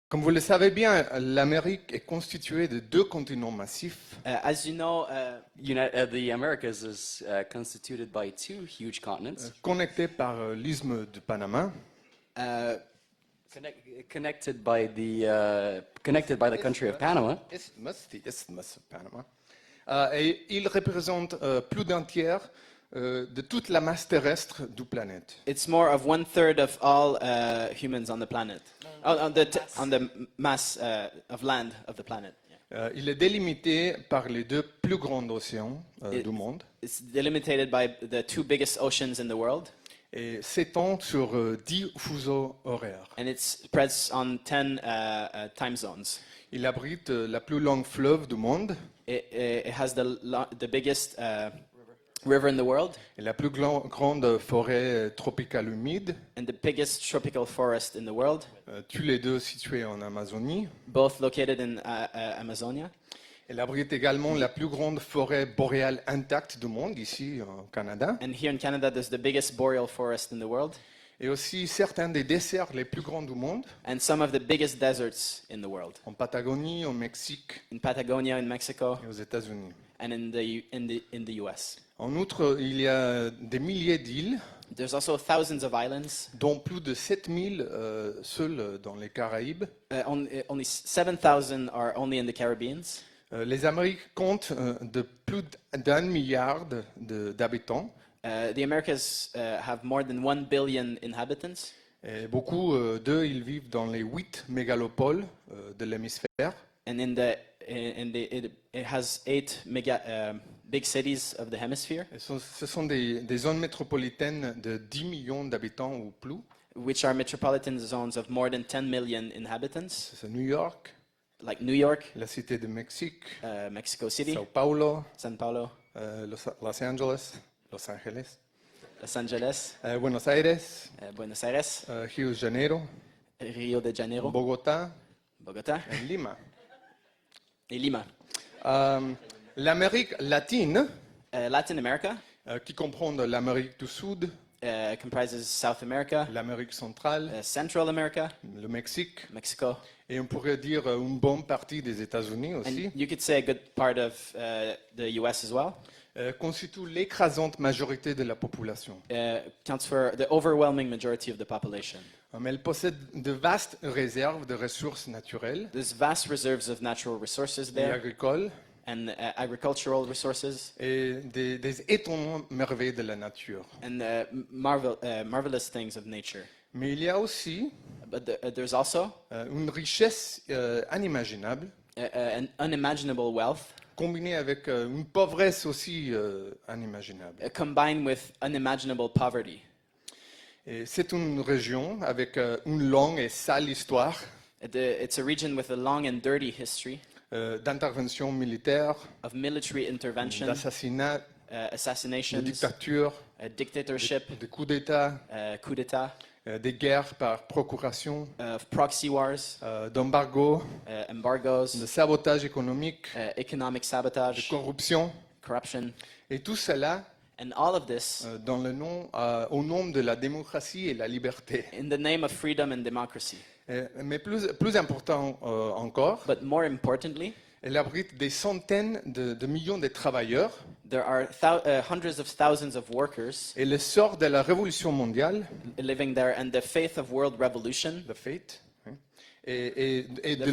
Comme vous le savez bien, l'Amérique est constituée de deux continents massifs, As you know, the Americas is constituted by two huge continents, connectés par l'isthme de Panama. uh, connected by the country of Panama, Isthmus of Panama. Et ils représentent plus d'un tiers de toute la masse terrestre du planète. It's more of 1/3 of all humans on the planet, on the mass of land of the planet. Yeah. Il est délimité par les deux plus grands océans du monde It's delimited by the two biggest oceans in the world, et s'étend sur 10 fuseaux horaires. and it spreads on 10 time zones. Il abrite la plus longue fleuve du monde It has the biggest river in the world et la plus grande forêt tropicale humide, and the biggest tropical forest in the world, tous les deux situés en Amazonie. both located in Amazonia. Elle abrite également la plus grande forêt boréale intacte du monde, ici au Canada, And here in Canada, there's the biggest boreal forest in the world, et aussi certains des déserts les plus grands du monde, and some of the biggest deserts in the world, en Patagonie, au Mexique in Patagonia, in Mexico, et aux États-Unis. and in the US. En outre, il y a des milliers d'îles, There's also thousands of islands. dont plus de 7000 seuls dans les Caraïbes. Only 7,000 are only in the Caribbean. Les Amériques comptent de plus d'1 milliard d'habitants. The Americas have more than 1 billion inhabitants, Et beaucoup d'eux, ils vivent dans les 8 mégalopoles de l'hémisphère. and it has 8 big cities of the hemisphere, Et ce sont des zones métropolitaines de 10 millions d'habitants ou plus. which are metropolitan zones of more than 10 million inhabitants, C'est New York, like New York, la Cité de Mexique, Mexico City, Sao Paulo, San Paulo, Los Angeles, Los Angeles, Los Angeles, Buenos Aires, Buenos Aires, Rio de Janeiro, Rio de Janeiro, Bogotá Bogotá, et Lima. et Lima. L'Amérique latine, Latin America qui comprend de l'Amérique du Sud, comprises South America, l'Amérique centrale, Central America, le Mexique, Mexico, et on pourrait dire une bonne partie des États-Unis aussi, and you could say a good part of the US as well. constituent l'écrasante majorité de la population. Counts for the overwhelming majority of the population. Mais elle possède de vastes réserves de ressources naturelles There's vast reserves of natural resources et there, agricoles and agricultural resources, et des étonnantes merveilles de la nature. and marvelous things of nature. Mais il y a aussi But there's also une richesse inimaginable, an unimaginable wealth combinée avec une pauvresse aussi inimaginable. combined with unimaginable poverty. Et c'est une région avec une longue et sale histoire It's a region with a long and dirty history d'intervention militaire, of military intervention, d'assassinats, de assassinations, dictature, dictatorship, de coups d'État, coup d'etat, des guerres par procuration, of proxy wars, d'embargo, embargoes, de sabotage économique, economic de sabotage, corruption, corruption, et tout cela and all of this dans le nom, au nom de la démocratie et la liberté. in the name of freedom and democracy. Mais plus important encore, But more importantly, elle abrite des centaines de millions de travailleurs. there are hundreds of thousands of workers Et le sort de la révolution mondiale, living there, and the faith of world revolution, the fate, hein, et The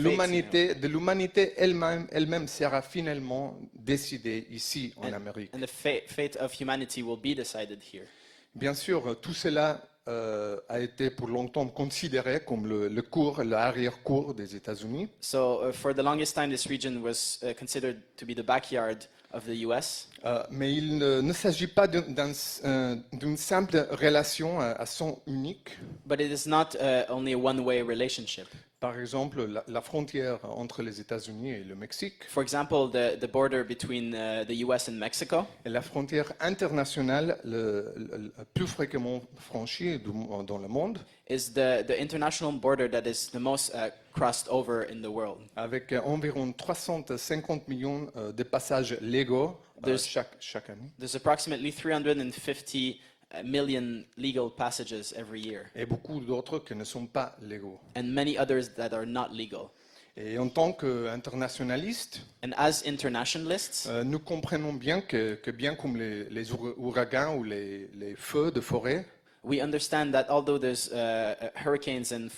de l'humanité elle-même sera finalement décidée ici en Amérique. and the fate of humanity will be decided here. Bien sûr, tout cela a été pour longtemps considéré comme l'arrière-cour des États-Unis. So for the longest time, this region was considered to be the backyard of the US. Mais il ne s'agit pas d'une simple relation à sens unique. But it is not only a one-way relationship. Par exemple, la frontière entre les États-Unis et le Mexique For example, the border between the US and Mexico est la frontière internationale le plus fréquemment franchie dans le monde, is the international border that is the most crossed over in the world. avec environ 350 millions de passages légaux chaque année. There's approximately 350 a million legal passages every year, et beaucoup d'autres qui ne sont pas légaux. and many others that are not legal. Et en tant qu'internationalistes, And as internationalists, nous comprenons bien que bien comme les ouragans ou les feux de forêt, we understand that although there's hurricanes and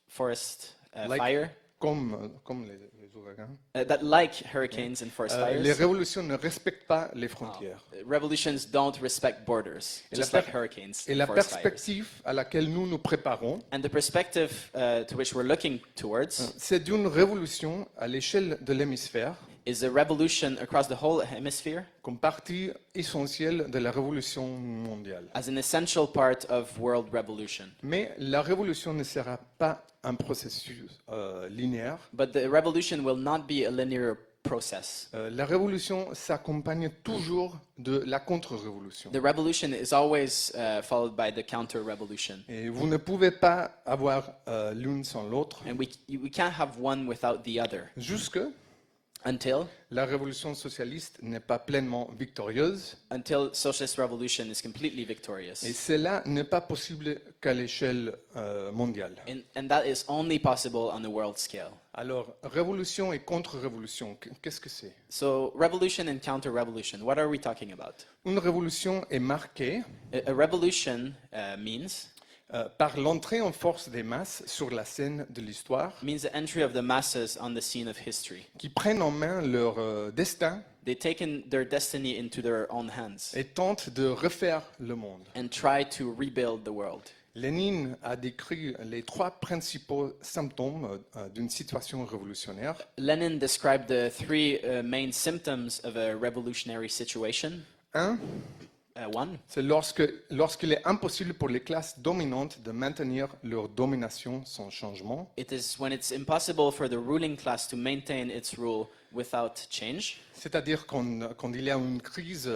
forest like- fire, comme les ouragans, that like hurricanes and forest les fires, révolutions ne respectent pas les frontières. revolutions don't respect borders, Et just la like per- hurricanes Et and la forest fires. perspective à laquelle nous nous préparons, And the perspective to which we're looking towards c'est d'une révolution à l'échelle de l'hémisphère, is a revolution across the whole hemisphere comme partie essentielle de la révolution mondiale. as an essential part of world revolution. Mais la révolution ne sera pas un processus linéaire. But the revolution will not be a linear process. La révolution s'accompagne toujours de la contre-révolution. The revolution is always followed by the counter-revolution. Et vous ne pouvez pas avoir l'une sans l'autre And we can't have one without the other jusque until la révolution socialiste n'est pas pleinement victorieuse. socialist revolution is completely victorious. Et cela n'est pas possible qu'à l'échelle mondiale. And that is only possible on the world scale. Alors, révolution et contre-révolution, qu'est-ce que c'est? So revolution and counter-revolution, what are we talking about? Une révolution est marquée A revolution means par l'entrée en force des masses sur la scène de l'histoire, the entry of the masses on the scene of history. qui prennent en main leur destin They take their destiny into their own hands et tentent de refaire le monde. and try to rebuild the world. Lénine a décrit les trois principaux symptômes d'une situation révolutionnaire. Lenin described the three main symptoms of a revolutionary situation. Un, One, c'est lorsqu'il est impossible pour les classes dominantes de maintenir leur domination sans changement. it is when it's impossible for the ruling class to maintain its rule without change. C'est-à-dire quand il y a une crise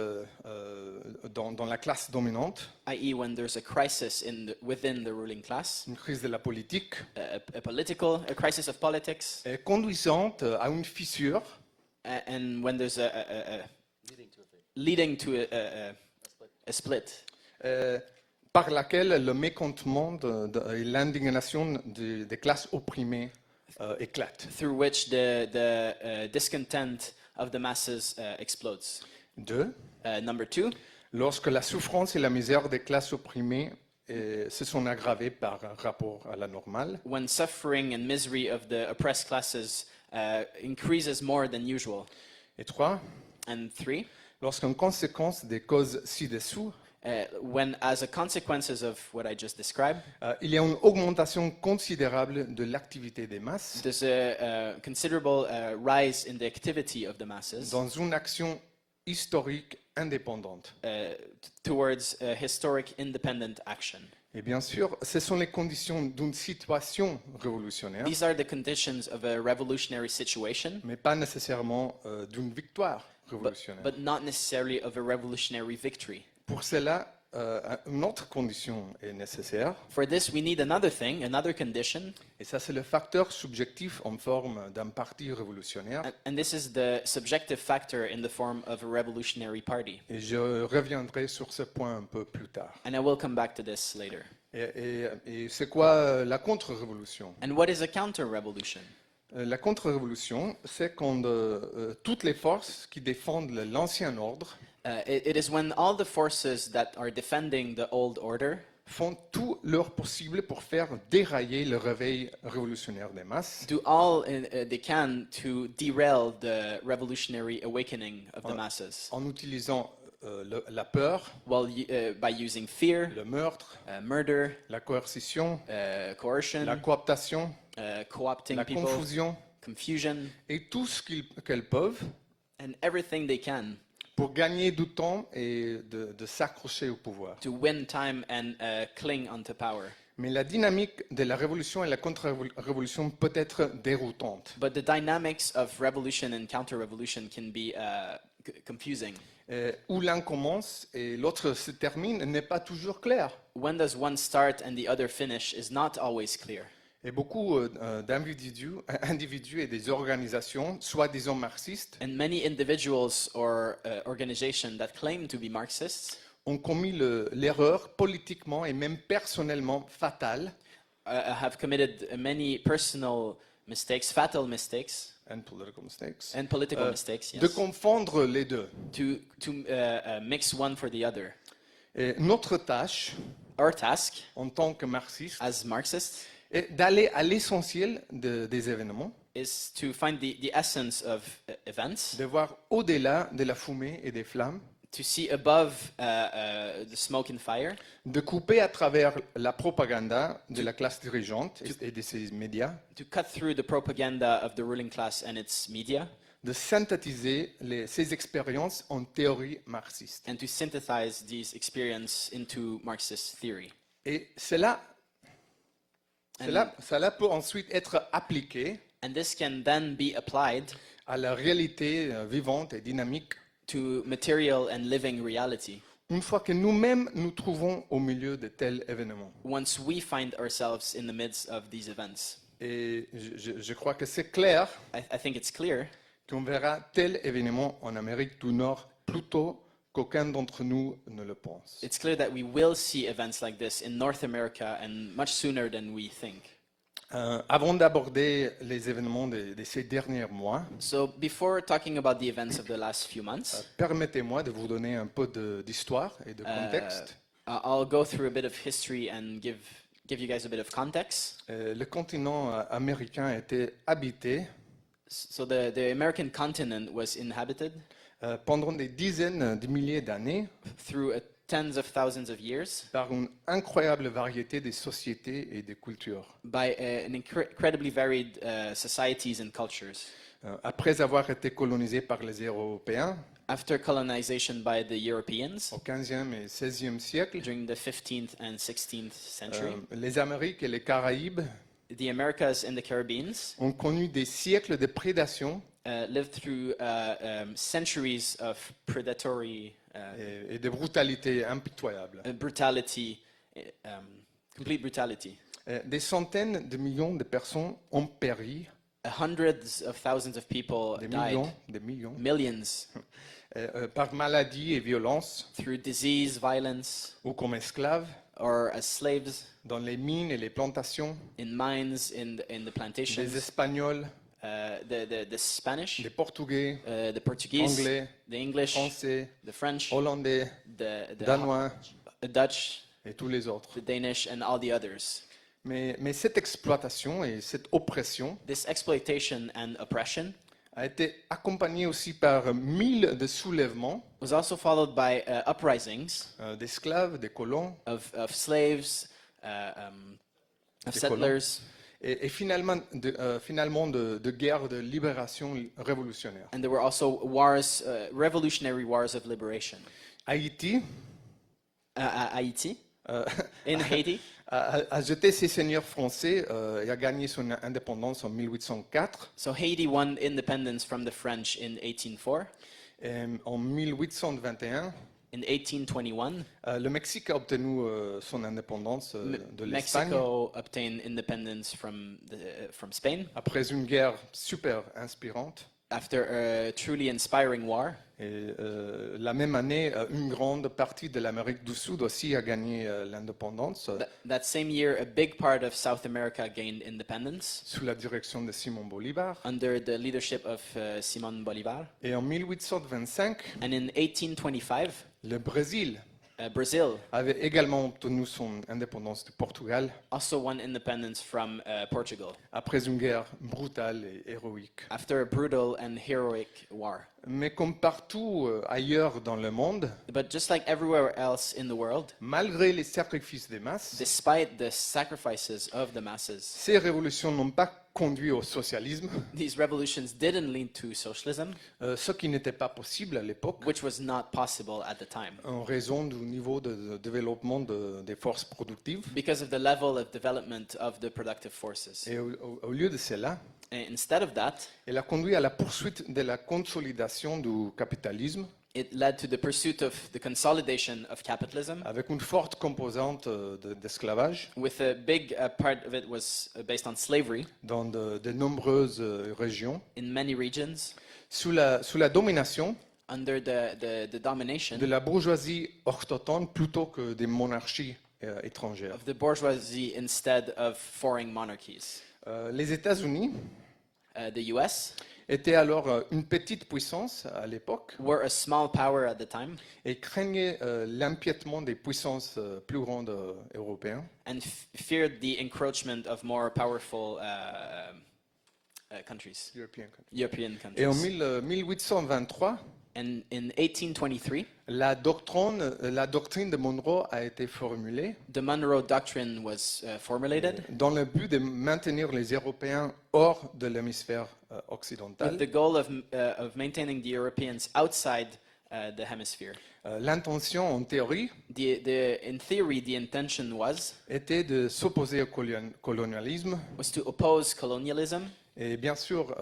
dans la classe dominante, I.e., when there's a crisis within the ruling class, une crise de la politique, a crisis of politics, conduisante à une fissure and when there's leading to a split, par laquelle le mécontentement et l'indignation des classes opprimées éclatent. through which the discontent of the masses explodes. Deux, Number two, lorsque la souffrance et la misère des classes opprimées se sont aggravées par rapport à la normale. when suffering and misery of the oppressed classes increases more than usual. Et trois, And three, lorsqu'en conséquence des causes ci-dessous, when, as a consequences of what I just described, il y a une augmentation considérable de l'activité des masses there's a considerable rise in the activity of the masses dans une action historique indépendante. towards historic independent action. Et bien sûr, ce sont les conditions d'une situation révolutionnaire, These are the conditions of a revolutionary situation, mais pas nécessairement d'une victoire révolutionnaire. but not necessarily of a revolutionary victory. Pour cela, une autre condition est nécessaire, For this, we need another thing, another condition, et ça c'est le facteur subjectif en forme d'un parti révolutionnaire. and this is the subjective factor in the form of a revolutionary party. Et je reviendrai sur ce point un peu plus tard. And I will come back to this later. Et c'est quoi la contre-révolution? And what is a counter-revolution? La contre-révolution, c'est quand toutes les forces qui défendent l'ancien ordre It is when all the forces that are defending the old order font tout leur possible pour faire dérailler le réveil révolutionnaire des masses, do all they can to derail the revolutionary awakening of the masses, en utilisant la peur, by using fear, le meurtre, murder, la coercition, coercion, la cooptation, co-opting la people, confusion, confusion, et tout ce qu'elles peuvent and everything they can pour gagner du temps et de s'accrocher au pouvoir. to win time and cling onto power. Mais la dynamique de la révolution et la contre-révolution peut être déroutante. But the dynamics of revolution and counter-revolution can be confusing. Où l'un commence et l'autre se termine n'est pas toujours clair. When does one start and the other finish is not always clear. Et beaucoup d'individus et des organisations, soi-disant marxistes, And many individuals or organizations that claim to be Marxists ont commis l'erreur politiquement et même personnellement fatale have committed many personal mistakes, fatal mistakes, and political mistakes, and political mistakes, de yes, confondre les deux. to mix one for the other. Et notre tâche, Our task en tant que marxistes, as Marxists est d'aller à l'essentiel des événements, is to find the essence of events, de voir au-delà de la fumée et des flammes, to see above the smoke and fire, de couper à travers la propagande de la classe dirigeante et de ses médias, to cut through the propaganda of the ruling class and its media, de synthétiser ces expériences en théorie marxiste. and to synthesize these experiences into Marxist theory. Et cela peut ensuite être appliqué And this can then be applied à la réalité vivante et dynamique to material and living reality une fois que nous-mêmes nous trouvons au milieu de tels événements. once we find ourselves in the midst of these events. Et je crois que c'est clair I think it's clear qu'on verra tel événement en Amérique du Nord plus tôt qu'aucun d'entre nous ne le pense. it's clear that we will see events like this in North America and much sooner than we think. Avant d'aborder les événements de ces derniers mois, So before talking about the events of the last few months, permettez-moi de vous donner un peu d'histoire et de contexte. I'll go through a bit of history and give you guys a bit of context. Le continent américain était habité So the American continent was inhabited pendant des dizaines de milliers d'années through tens of thousands of years par une incroyable variété de sociétés et de cultures. by incredibly varied societies and cultures. Après avoir été colonisé par les Européens After colonization by the Europeans au 15e et 16e siècle, during the 15th and 16th century, les Amériques et les Caraïbes the Americas and the Caribbean ont connu des siècles de prédation lived through centuries of predatory et de brutalité impitoyable. brutality, complete brutality. Des centaines de millions de personnes ont péri, Hundreds of thousands of people des millions, millions, par maladie et violence, through disease, violence, ou comme esclaves, or as slaves dans les mines et les plantations, in mines, in the des plantations. Espagnols, The Spanish, des Portugais, the Portuguese, Anglais, the English, Français, the French, Hollandais, the Danois Dutch, et tous les autres. the Danish, and all the others. Mais cette exploitation et cette oppression This exploitation and oppression a été accompagnée aussi par 1000 de soulèvements was also followed by uprisings d'esclaves, de colons, of slaves, of Des settlers, et finalement de guerres de libération révolutionnaire. and there were also wars, revolutionary wars of liberation. Haïti Haiti, in Haiti, a jeté ses seigneurs français et a gagné son indépendance en 1804. so Haiti won independence from the French in 1804. En 1821, In 1821, le Mexique a obtenu son indépendance de l'Espagne Mexico obtained independence from Spain après une guerre super inspirante. after a truly inspiring war. Et la même année, une grande partie de l'Amérique du Sud aussi a gagné l'indépendance That same year, a big part of South America gained independence sous la direction de Simon Bolivar. under the leadership of Simón Bolívar. Et en 1825, And in 1825, le Brésil Brazil avait également obtenu son indépendance du Portugal also won independence from Portugal après une guerre brutale et héroïque. after a brutal and heroic war. Mais comme partout ailleurs dans le monde, But just like everywhere else in the world, malgré les sacrifices des masses, despite the sacrifices of the masses, ces révolutions n'ont pas conduit au socialisme, these revolutions didn't lead to socialism, ce qui n'était pas possible à l'époque which was not possible at the time en raison du niveau de développement des forces productives. because of the level of development of the productive forces. Et au lieu de cela, And instead of that, elle a conduit à la poursuite de la consolidation du capitalisme it led to the pursuit of the consolidation of capitalism, avec une forte composante d'esclavage with a big part of it was based on slavery dans de nombreuses régions, in many regions, sous la domination under the domination de la bourgeoisie autochtone plutôt que des monarchies étrangères. of the bourgeoisie instead of foreign monarchies. Les États-Unis The US étaient alors une petite puissance à l'époque were a small power at the time et craignaient l'empiètement des puissances plus grandes européennes. and feared the encroachment of more powerful countries, European countries. European Et en countries. 1823, And in 1823, la doctrine de Monroe a été formulée the Monroe Doctrine was formulated dans le but de maintenir les Européens hors de l'hémisphère with occidental. the goal of maintaining the Europeans outside the hemisphere. L'intention, en théorie, In theory, the intention was était de s'opposer au colonialisme. to oppose colonialism, Et bien sûr,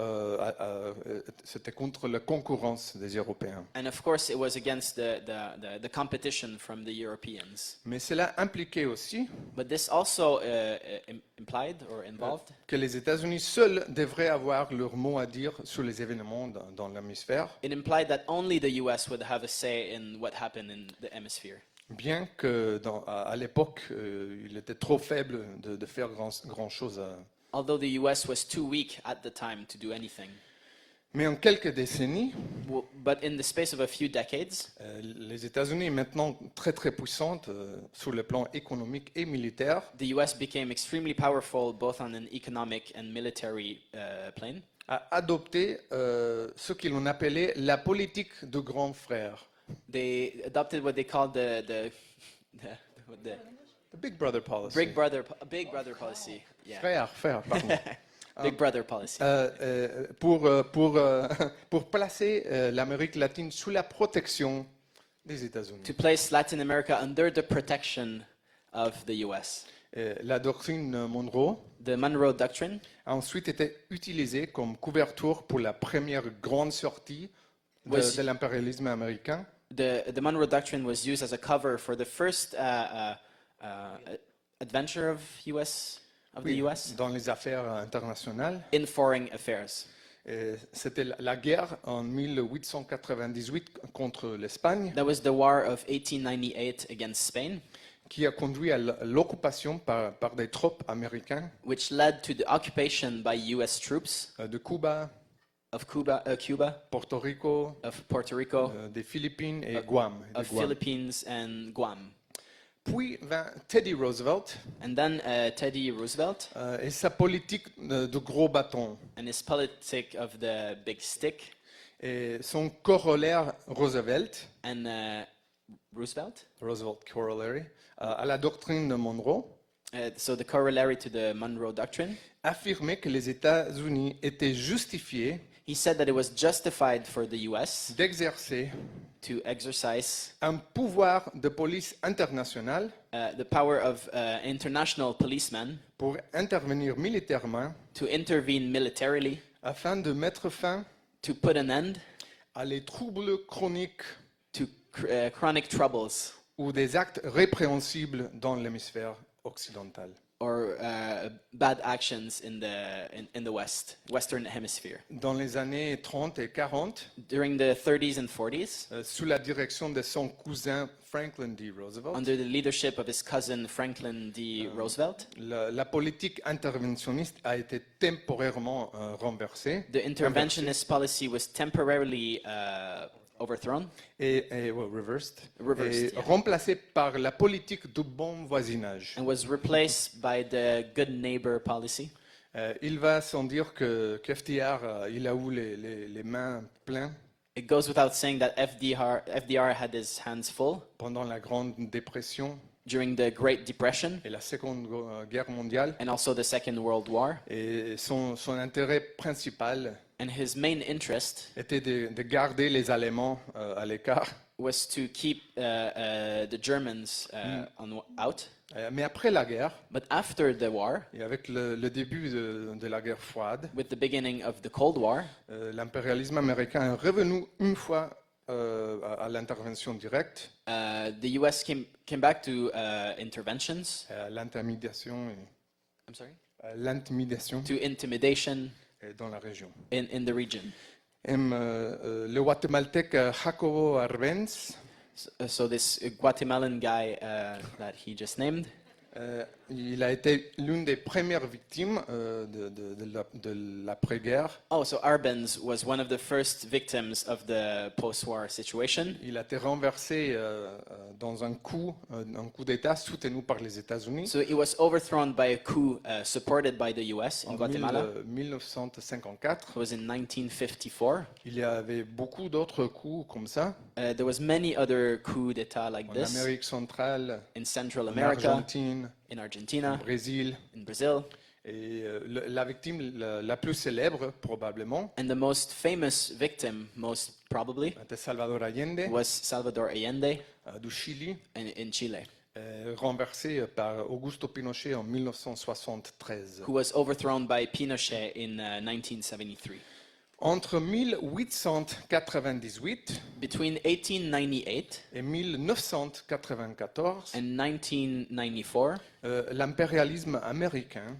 c'était contre la concurrence des Européens. and of course, it was against the competition from the Europeans. Mais cela impliquait aussi But this also implied or involved que les États-Unis seuls devraient avoir leur mot à dire sur les événements dans l'hémisphère, it implied that only the US would have a say in what happened in the hemisphere. bien que à l'époque, il était trop faible de faire grand-chose. Although the US was too weak at the time to do anything. Mais en quelques décennies, But in the space of a few decades, les États-Unis, maintenant très très puissantes sur le plan économique et militaire, the US became extremely powerful both on an economic and military plane. a adopté ce qu'ils appelait la politique de grand frère. They adopted what they called the The Big Brother policy. big brother policy. Yeah, Frère, pardon. big brother policy. Pour placer l'Amérique latine sous la protection des États-Unis. To place Latin America under the protection of the US. La doctrine Monroe The Monroe Doctrine a ensuite été utilisée comme couverture pour la première grande sortie Was- de l'impérialisme américain. The Monroe Doctrine was used as a cover for the first adventure of the Oui, US dans les affaires internationales. in foreign affairs. C'était la guerre en 1898 contre l'Espagne That was the war of 1898 against Spain, qui a conduit à l'occupation par des troupes américaines which led to the occupation by US troops de Cuba, of Cuba, Porto Rico, of Puerto Rico, des Philippines et Guam. of Philippines and Guam. Puis vint Teddy Roosevelt And then Teddy Roosevelt et sa politique de gros bâtons. and his politic of the big stick, Et son corollaire Roosevelt and Roosevelt. Corollary, à la doctrine de Monroe, So the corollary to the Monroe Doctrine, affirmait que les États-Unis étaient justifiés he said that it was justified for the US d'exercer to exercise un pouvoir de police internationale the power of international policemen pour intervenir militairement to intervene militarily afin de mettre fin to put an end à les troubles chroniques to chronic troubles ou des actes répréhensibles dans l'hémisphère occidental. or bad actions in the Western Hemisphere. Dans les années 30 et 40, During the 30s and 40s, sous la direction de son cousin Franklin D. Roosevelt, under the leadership of his cousin Franklin D. Roosevelt, la politique interventionniste a été temporairement renversée the interventionist policy was temporarily overthrown, reversed, Reversed, et yeah. remplacée par la politique du bon voisinage. and was replaced by the good neighbor policy. Il va sans dire que FDR, il a eu les mains pleines It goes without saying that FDR had his hands full pendant la Grande Dépression during the Great Depression et la Seconde Guerre mondiale. and also the Second World War. Et son intérêt principal And his main interest était de garder les Allemands à l'écart. was to keep the Germans out. Mais après la guerre, But after the war, et avec le début de la guerre froide, with the beginning of the Cold War, l'impérialisme américain est revenu une fois à l'intervention directe, the US came back to interventions. à l'intimidation I'm sorry. l'intimidation To intimidation dans la région. in the region. Le guatémaltèque Jacobo Arbenz. So this Guatemalan guy that he just named, Il a été l'une des premières victimes de l'après-guerre. oh, so Arbenz was one of the first victims of the post-war situation. Il a été renversé dans un coup d'État soutenu par les États-Unis So he was overthrown by a coup supported by the US in en Guatemala. 1954. It was in 1954. Il y avait beaucoup d'autres coups comme ça There was many other coups d'etat like en this Amérique centrale, in Central en America, Argentine, in au Argentina, Brésil. in Brazil. Et la victime la plus célèbre, probablement, And the most famous victim, most probably, était Salvador Allende was Salvador Allende du Chili, in Chile, renversé par Augusto Pinochet en 1973. who was overthrown by Pinochet in 1973. Entre 1898 Between 1898 et 1994, and 1994, l'impérialisme américain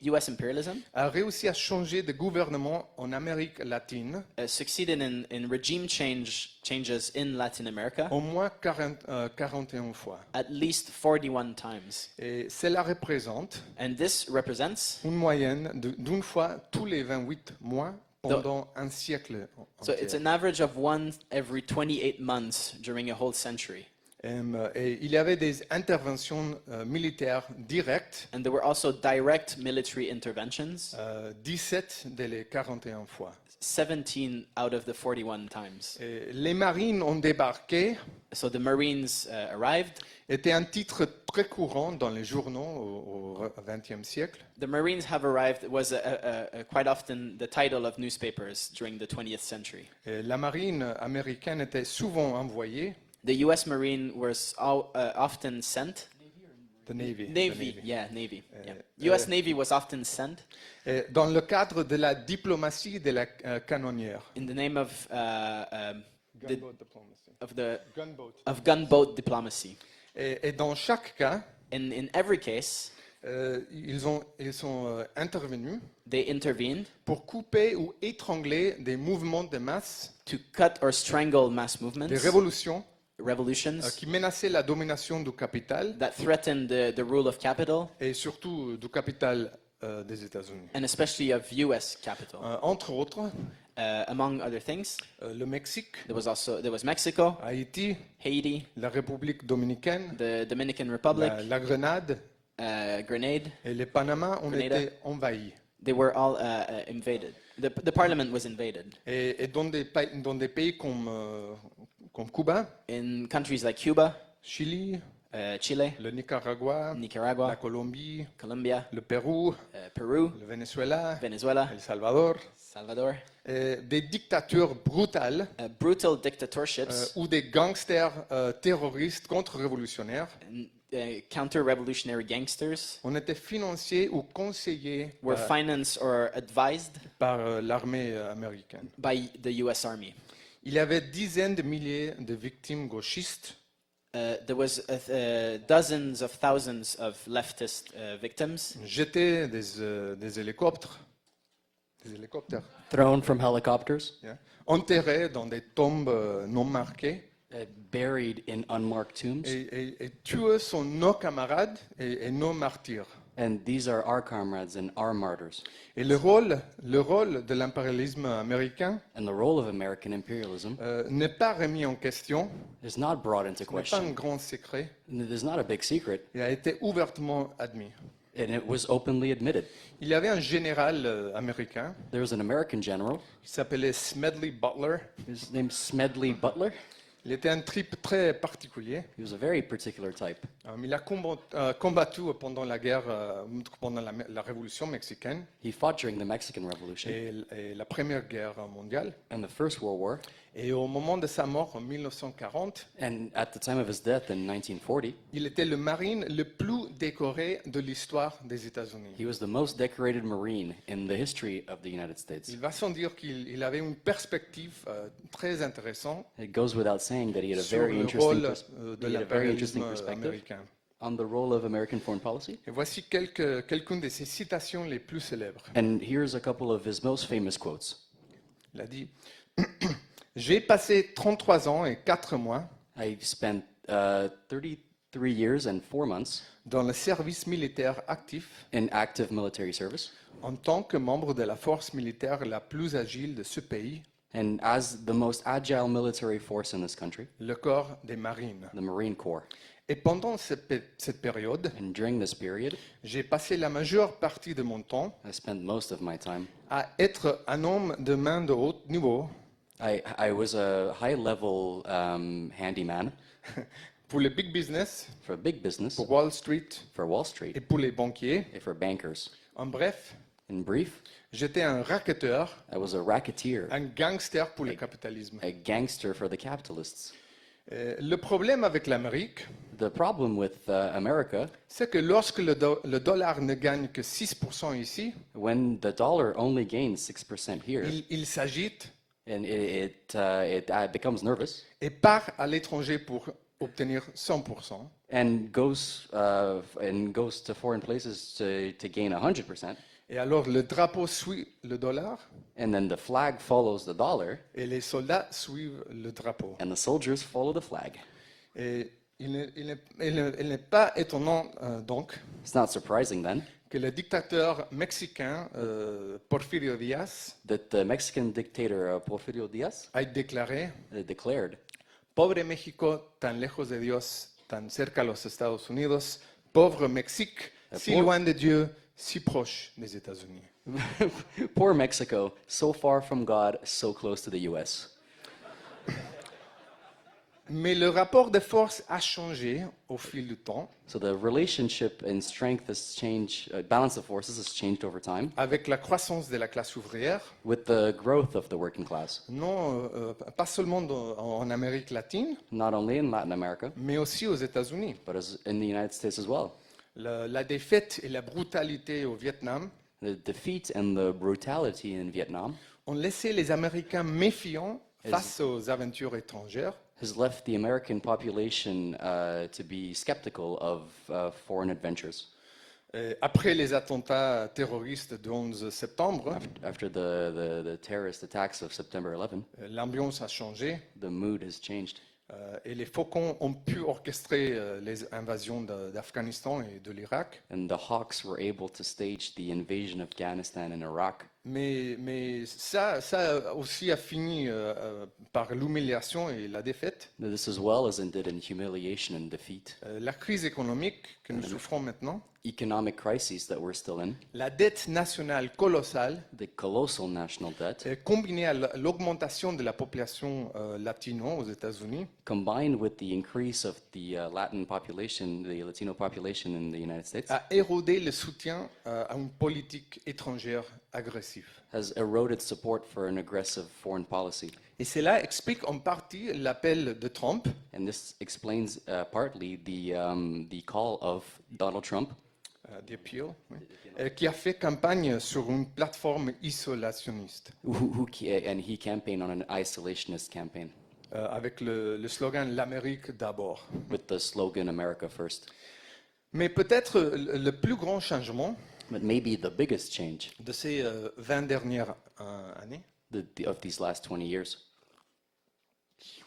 US imperialism a réussi à changer de gouvernement en Amérique latine succeeded in regime changes in Latin America au moins 41 fois. at least 41 times. Et cela représente And this represents, une moyenne d'une fois tous les 28 mois pendant un siècle so it's entier. an average of one every 28 months during a whole century. Et il y avait des interventions militaires directes, And there were also direct military interventions, 17 des les 41 fois. 17 out of the 41 times. Et les marines ont débarqué So the Marines arrived. était un titre très courant dans les journaux au XXe siècle. The Marines have arrived was quite often the title of newspapers during the 20th century. Et la marine américaine était souvent envoyée, The US Marine was often sent. the Navy, Navy, yeah, Navy. Yeah. US Navy was often sent Et dans le cadre de la diplomatie de la canonnière. in the name of Gunboat diplomacy. of gunboat diplomacy. Et dans chaque cas, In every case, ils sont intervenus they intervened pour couper ou étrangler des mouvements de masse, to cut or strangle mass des movements, révolutions revolutions qui menaçaient la domination du capital that threatened the rule of capital, et surtout du capital des États-Unis. and especially of US capital. Entre autres, Among other things, le Mexique, there was Mexico, Haïti, Haiti, la République dominicaine, the Dominican Republic, la Grenade Grenade. et le Panama ont Grenada. été envahis. They were all invaded. The parliament was invaded. Et dans des pays comme Cuba, In countries like Cuba, Chili, Chile, le Nicaragua, la Nicaragua, Colombie, Colombia, le Pérou, Peru, le Venezuela, Venezuela, El Salvador, Salvador. des dictatures brutales Brutal dictatorships, ou des gangsters terroristes contre-révolutionnaires counter-revolutionary gangsters ont été financés ou conseillés were financed or advised par l'armée américaine. by the US Army. Il y avait dizaines de milliers de victimes gauchistes There was dozens of thousands of leftist victims jetés des hélicoptères, Thrown from helicopters, yeah, enterrés dans des tombes non marquées. buried in unmarked tombs. Et tués sont nos camarades et nos martyrs. And these are our comrades and our martyrs. Et le rôle de l'impérialisme américain And the role of American imperialism n'est pas remis en question, is not brought into ce n'est pas un question. grand secret, And it is not a big secret, il a été ouvertement admis. and it was openly admitted. Il y avait un général américain There was an American general, qui s'appelait Smedley Butler. his name's Smedley Butler. Il était un type très particulier. He was a very particular type. Il a combattu pendant la guerre, pendant la révolution mexicaine He fought during the Mexican Revolution et la première guerre mondiale. and the First World War. Et au moment de sa mort en 1940, And at the time of his death in 1940, il était le marine le plus décoré de l'histoire des États-Unis. he was the most decorated Marine in the history of the United States. Il va sans dire qu'il avait une perspective très intéressante It goes without saying that he had a sur very le interesting, rôle de he had a very interesting l'impérialisme perspective américain. on the role of American foreign policy. Et voici quelques-unes de ses citations les plus célèbres. And here's a couple of his most famous quotes. Il a dit, j'ai passé 33 ans et 4 mois I spent 33 years and 4 months dans le service militaire actif in active military service. en tant que membre de la force militaire la plus agile de ce pays, And as the most agile military force in this country, le corps des marines. the Marine Corps. Et pendant cette période, And during this period, j'ai passé la majeure partie de mon temps I spent most of my time. à être un homme de main de haut niveau I was a high-level handyman pour le big business, for big business, pour Wall Street for Wall Street, et pour les banquiers. and for bankers. En bref, In brief, j'étais un racketeur, I was a racketeer, un gangster pour le capitalisme. a gangster for the capitalists. Le problème avec l'Amérique, The problem with America, c'est que lorsque le dollar ne gagne que 6% ici, when the dollar only gains 6% here, il s'agite and it becomes nervous et part à l'étranger pour obtenir 100%. and goes to foreign places to gain 100%, Et alors le drapeau suit le dollar and then the flag follows the dollar, et les soldats suivent le drapeau. and the soldiers follow the flag. Et il n'est pas étonnant donc It's not surprising then que le dictateur mexicain Porfirio Díaz that the Mexican dictator Porfirio Diaz a déclaré declared, Pobre México, tan lejos de Dios, tan cerca a los Estados Unidos. Pauvre Mexique, si loin de Dieu, si proche des États-Unis. "Poor Mexico, so far from God, so close to the U.S." Mais le rapport de force a changé au fil du temps So the relationship and strength has changed, balance of forces has changed over time avec la croissance de la classe ouvrière, with the growth of the working class, non pas seulement en Amérique latine, not only in Latin America, mais aussi aux États-Unis. but in the United States as well. La défaite et la brutalité au Vietnam The defeat and the brutality in Vietnam ont laissé les Américains méfiants face aux aventures étrangères. has left the American population to be skeptical of foreign adventures. Après les attentats terroristes du 11 septembre, After the terrorist attacks of September 11, l'ambiance a changé the mood has changed. et les faucons ont pu orchestrer les invasions d'Afghanistan et de l'Irak. And the Hawks were able to stage the invasion of Afghanistan and Iraq. Mais ça aussi a fini par l'humiliation et la défaite. This as well as ended in humiliation and defeat. La crise économique que nous souffrons maintenant, Economic crises that we're still in, la dette nationale colossale, the colossal national debt, combinée à l'augmentation de la population latino aux États-Unis, combined with the increase of the Latin population, the Latino population in the United States, a érodé le soutien à une politique étrangère agressive. has eroded support for an aggressive foreign policy. Et cela explique en partie l'appel de Trump And this explains partly the call of Donald Trump, the appeal, oui, qui a fait campagne sur une plateforme isolationniste and he campaigned on an isolationist campaign avec le slogan l'Amérique d'abord. with the slogan "America First." Mais peut-être le plus grand changement But maybe the biggest change de ces 20 dernières années of these last 20 years,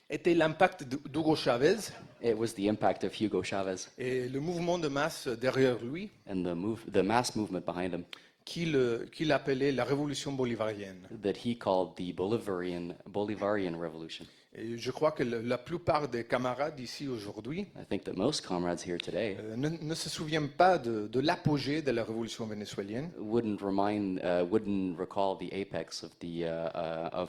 était l'impact d'Hugo Chavez it was the impact of Hugo Chavez et le mouvement de masse derrière lui and the mass movement behind him qu'il appelait la révolution bolivarienne. that he called the Bolivarian Revolution. Et je crois que la plupart des camarades ici aujourd'hui I think that most comrades here today ne se souviennent pas de l'apogée de la révolution vénézuélienne, wouldn't recall the apex of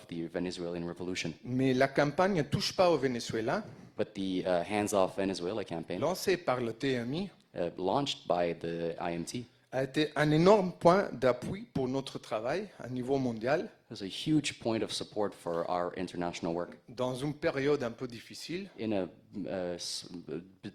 the Venezuelan Revolution. mais la campagne Touche pas au Venezuela, But the Hands Off Venezuela campaign, lancée par le TMI, launched by the IMT, a été un énorme point d'appui pour notre travail à niveau mondial was a huge point of support for our international work dans une période un peu difficile, in a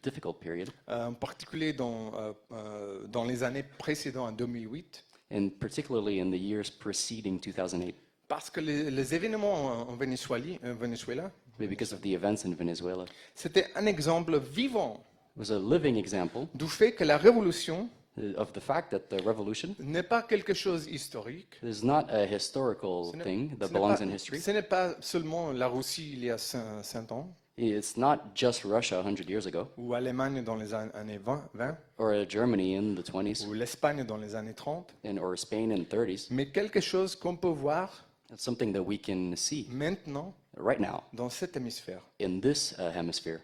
difficult period, en particulier dans les années précédentes, en 2008, and particularly in the years preceding 2008, parce que les événements en Venezuela, because of the events in Venezuela. c'était un exemple vivant It was a living example du fait que la révolution of the fact that the revolution n'est pas quelque chose historique. is not a historical Ce n'est- thing that ce n'est belongs pas- in history. ce n'est pas seulement la Russie il y a 5 ans, It's not just Russia 100 years ago, ou l'Allemagne dans les années 20, or Germany in the 20s, ou l'Espagne dans les années 30, or Spain in the 30s. mais quelque chose qu'on peut voir It's something that we can see maintenant right now dans cet hémisphère. in this hemisphere.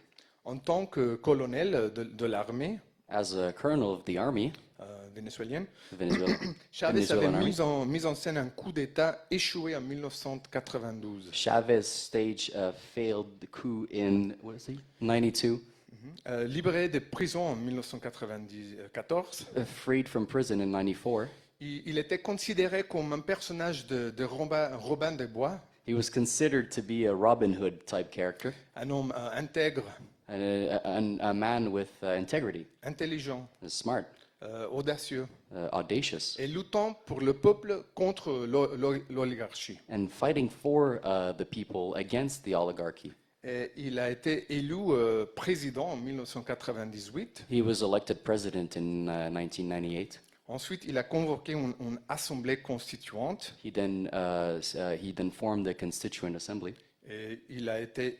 En tant que colonel de l'armée As a colonel of the army, vénézuélienne, Venezuela, Chavez avait Venezuelan army, mis en scène un coup d'État échoué en 1992. Chavez staged a failed coup in, what is he, 92, Libéré de prison en 1994, freed from prison in 94. il était considéré comme un personnage de Robin des Bois, He was considered to be a Robin Hood type character, un homme intègre, a man with integrity, intelligent, smart, audacieux, audacious, et luttant pour le peuple contre l'oligarchie. and fighting for the people against the oligarchy. Et il a été élu président en 1998. He was elected president in 1998. Ensuite, il a convoqué une assemblée constituante He then formed the Constituent Assembly, et il a été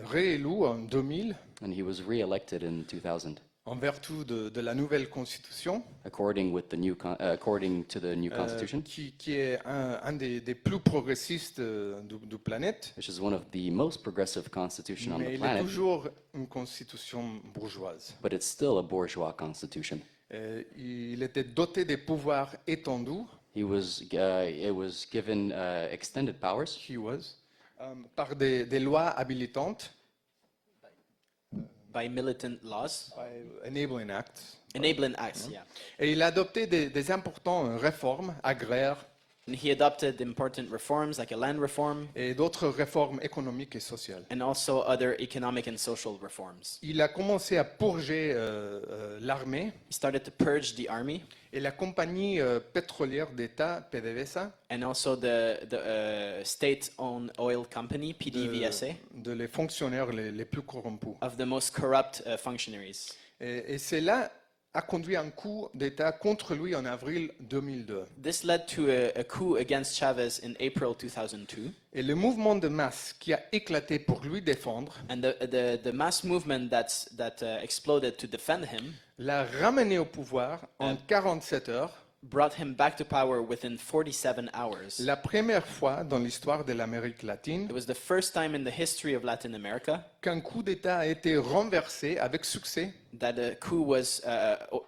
réélu en 2000 and he was re-elected in 2000, en vertu de la nouvelle constitution, according to the new constitution, qui est un des plus progressistes du planète, which is one of the most progressive constitution on mais the il est planet, toujours une constitution bourgeoise. but it's still a bourgeois constitution. Il était doté des pouvoirs étendus, It was given extended powers par des lois habilitantes, by militant laws, enabling acts, enabling acts, yeah. et il a adopté des importantes réformes agraires And he adopted important reforms like a land reform et d'autres réformes économiques et sociales. and also other economic and social reforms. Il a commencé à purger l'armée He started to purge the army et la compagnie pétrolière d'État, PDVSA, and also the state-owned oil company, PDVSA, de les fonctionnaires les plus corrompus. of the most corrupt functionaries. Et cela a conduit à un coup d'État contre lui en avril 2002. This led to a coup against Chavez in April 2002, Et le mouvement de masse qui a éclaté pour lui défendre and the mass movement that exploded to defend him l'a ramené au pouvoir en 47 heures, brought him back to power within 47 hours. la première fois dans l'histoire de l'Amérique latine It was the first time in the history of Latin America qu'un coup d'État a été renversé avec succès that a coup was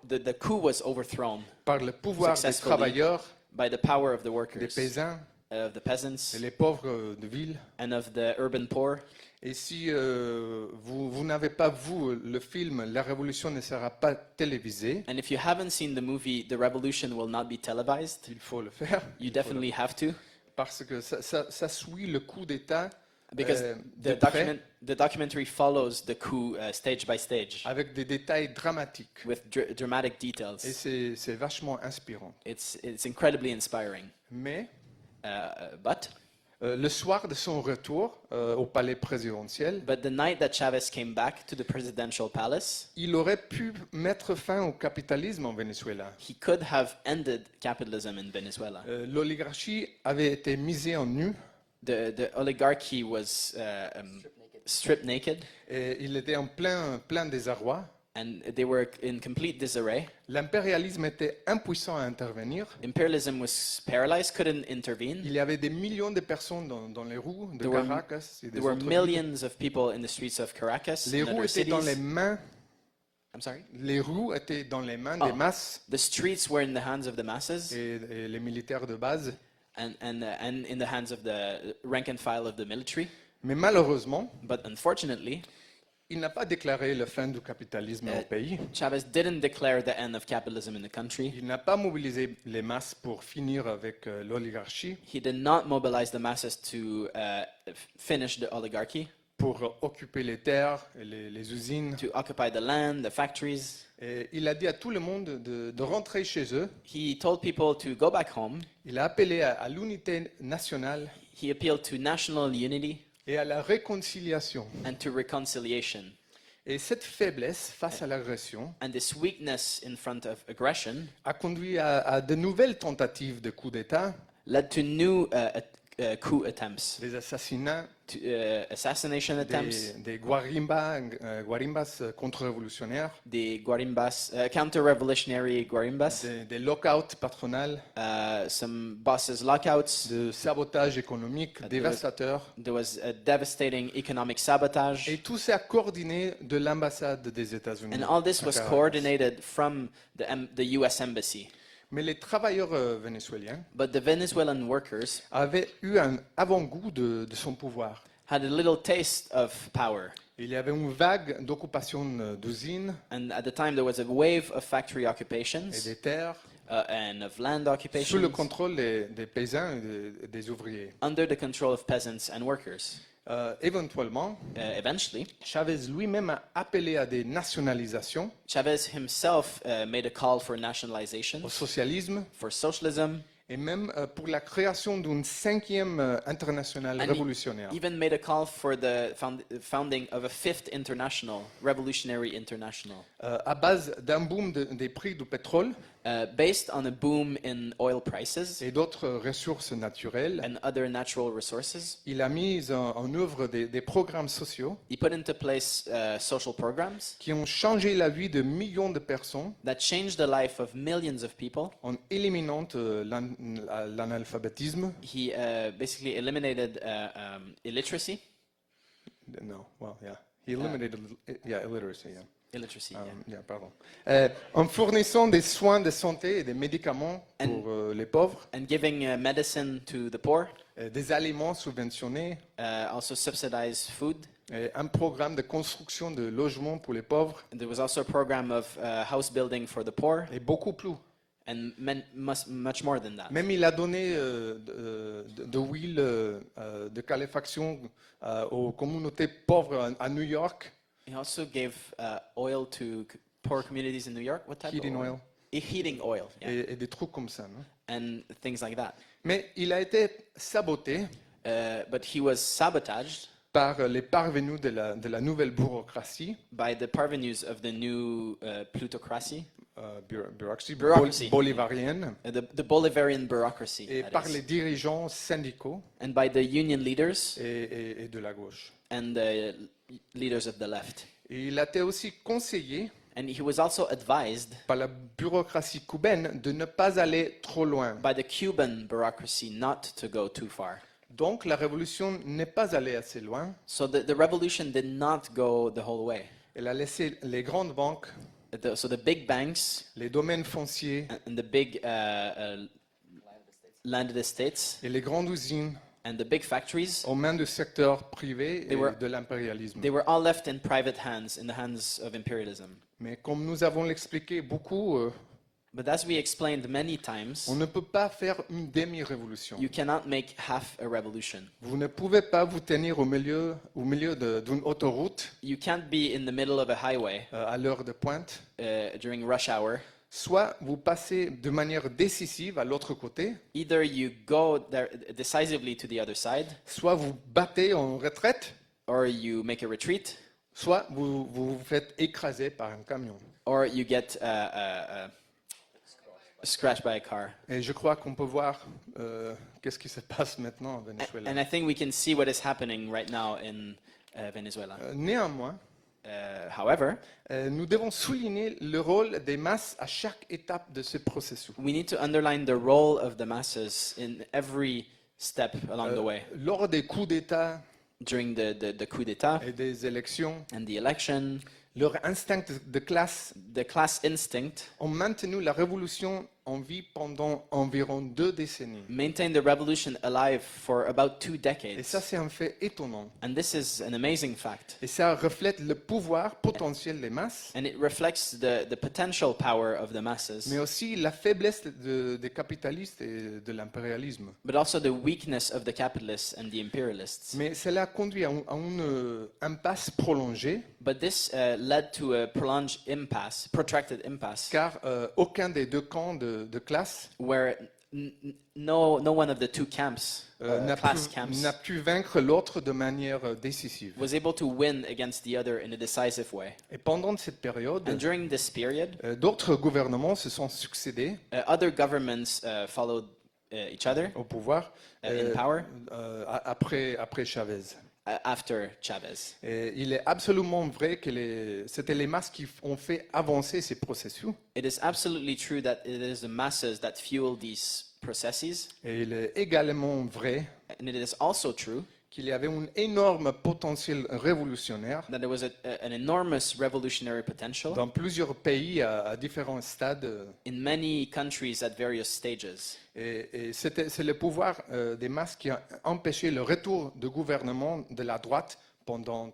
the coup was overthrown par le pouvoir des Successfully. travailleurs, by the power of the des workers, paysans of the peasants, et les pauvres de ville. and of the urban poor. Et si vous n'avez pas vu le film, la révolution ne sera pas télévisée, And if you haven't seen the movie, The Revolution will not be televised. il faut le faire, You definitely have to, parce que ça suit le coup d'État because de près, the documentary follows the coup stage by stage avec des détails dramatiques. with dramatic Et details. c'est vachement inspirant. It's incredibly inspiring. Mais But le soir de son retour au palais présidentiel, the night that Chavez came back to the presidential palace, il aurait pu mettre fin au capitalisme en Venezuela. he could have ended capitalism in Venezuela. L'oligarchie avait été misée en nu The oligarchy was stripped naked, et il était en plein désarroi. and they were in complete disarray. L'impérialisme était impuissant à intervenir. Imperialism was paralyzed, couldn't intervene. Il y avait des millions de personnes dans les rues de There were- Caracas et des There were autres villes. millions of people in the streets of Caracas Les and rues other étaient dans les cities. mains, I'm sorry? les rues étaient dans les mains Oh. des masses The streets were in the hands of the masses et les militaires de base. and in the hands of the rank and file of the military. Mais malheureusement, But unfortunately, il n'a pas déclaré la fin du capitalisme au pays. Chavez didn't declare the end of capitalism in the country. Il n'a pas mobilisé les masses pour finir avec l'oligarchie, He did not mobilize the masses to finish the oligarchy, pour occuper les terres et les usines. to occupy the land, the factories. Et il a dit à tout le monde de rentrer chez eux. He told people to go back home. Il a appelé à l'unité nationale He appealed to national unity et à la réconciliation. and to reconciliation. Et cette faiblesse face à l'agression And this weakness in front of aggression a conduit à de nouvelles tentatives de coup d'État, led to new coup attempts, des assassinats, to, assassination attempts, des guarimbas contre-révolutionnaires, the Guarimbas, counter-revolutionary Guarimbas, des lockouts patronales, some bosses lockouts. de sabotage économique dévastateur. There was a devastating economic sabotage. Et tout ça coordonné de l'ambassade des États-Unis. And all this à was Caracas. coordinated from the US Embassy. Mais les travailleurs vénézuéliens But the Venezuelan workers avaient eu un avant-goût de son pouvoir. had a little taste of power. Il y avait une vague d'occupation d'usines And at the time, there was a wave of factory et occupations des terres and of land sous le occupations contrôle des paysans et des ouvriers. under the control of peasants and workers. Éventuellement, Eventually, Chavez lui-même a appelé à des nationalisations, Chavez himself made a call for nationalization, au socialisme for socialism, et même pour la création d'une cinquième internationale And he révolutionnaire. even made a call for the founding of a fifth international, revolutionary international, À base d'un boom des prix du pétrole based on a boom in oil prices et d'autres ressources naturelles. and other natural resources. Il a mis en œuvre des programmes sociaux He put into place social programs qui ont changé la vie de millions de personnes that changed the life of millions of people. en éliminant l'analphabétisme. He basically eliminated illiteracy. No, well, yeah. He eliminated illiteracy, yeah. Illiteracy, yeah. Yeah, pardon. En fournissant des soins de santé et des médicaments pour les pauvres, And giving medicine to the poor, des aliments subventionnés, also subsidized food. et un programme de construction de logements pour les pauvres, And there was also a program of house building for the poor, et beaucoup plus. and much more than that. Même il a donné de l'huile de caléfaction aux communautés pauvres à New York, He also gave oil to poor communities in New York. What type Heating of oil. Heating oil, yeah. et des trucs comme ça. Non? And things like that. Mais il a été saboté But he was sabotaged par les parvenus de la nouvelle bureaucratie, by the parvenus of the new plutocracy, bureaucratie bolivarienne, the Bolivarian bureaucracy, et that par is, les dirigeants syndicaux and by the union leaders et de la gauche. and the leaders of the left. Et il a été aussi conseillé And he was also advised par la bureaucratie cubaine de ne pas aller trop loin. by the Cuban bureaucracy not to go too far. Donc la révolution n'est pas allée assez loin. So the revolution did not go the whole way. Elle a laissé les grandes banques, So the big banks les domaines fonciers and the big landed estates et les grandes usines and the big factories, aux mains du secteur privé et They were- de l'impérialisme. they were all left in private hands, in the hands of imperialism. Mais comme nous avons l'expliqué beaucoup, But as we explained many times, on ne peut pas faire une demi-révolution. you cannot make half a revolution. Vous ne pouvez pas vous tenir au milieu d'une autoroute You can't be in the middle of a highway à l'heure de pointe. during rush hour. Soit vous passez de manière décisive à l'autre côté, Either you go there decisively to the other side, soit vous battez en retraite, or you make a retreat, soit vous vous faites écraser par un camion. or you get scratched by a car. Et je crois qu'on peut voir qu'est-ce qui se passe maintenant au Venezuela. And I think we can see what is happening right now in Venezuela. Néanmoins, However, nous devons souligner le rôle des masses à chaque étape de ce processus. we need to underline the role of the masses in every step along the way. Lors des coups d'État During the coup d'etat et des élections, and the election, leur instinct de classe the class instinct ont maintenu la révolution en vie pendant environ 2 décennies. maintained the revolution alive for about 2 Et decades. ça, c'est un fait étonnant. And this is an amazing fact. Et ça reflète le pouvoir potentiel des masses, And it reflects the potential power of the masses, mais aussi la faiblesse des capitalistes et de l'impérialisme. but also the weakness of the capitalists and the imperialists. Mais cela a conduit à une impasse prolongée, But this led to a protracted impasse, car aucun des deux camps de classe where no one of the two camps, class camps, n'a pu vaincre l'autre de manière décisive. was able to win against the other in a decisive way. Et pendant cette période, And during this period, d'autres gouvernements se sont succédés other governments followed each other au pouvoir in power après Chavez. After Chavez. Et il est absolument vrai que c'était les masses qui ont fait avancer ces processus. It is absolutely true that it is the masses that fuel these processes, Et il est également vrai and it is also true qu'il y avait un énorme potentiel révolutionnaire that there was an enormous revolutionary potential dans plusieurs pays à différents stades. in many countries at various stages. Et c'est le pouvoir des masses qui a empêché le retour du gouvernement de la droite pendant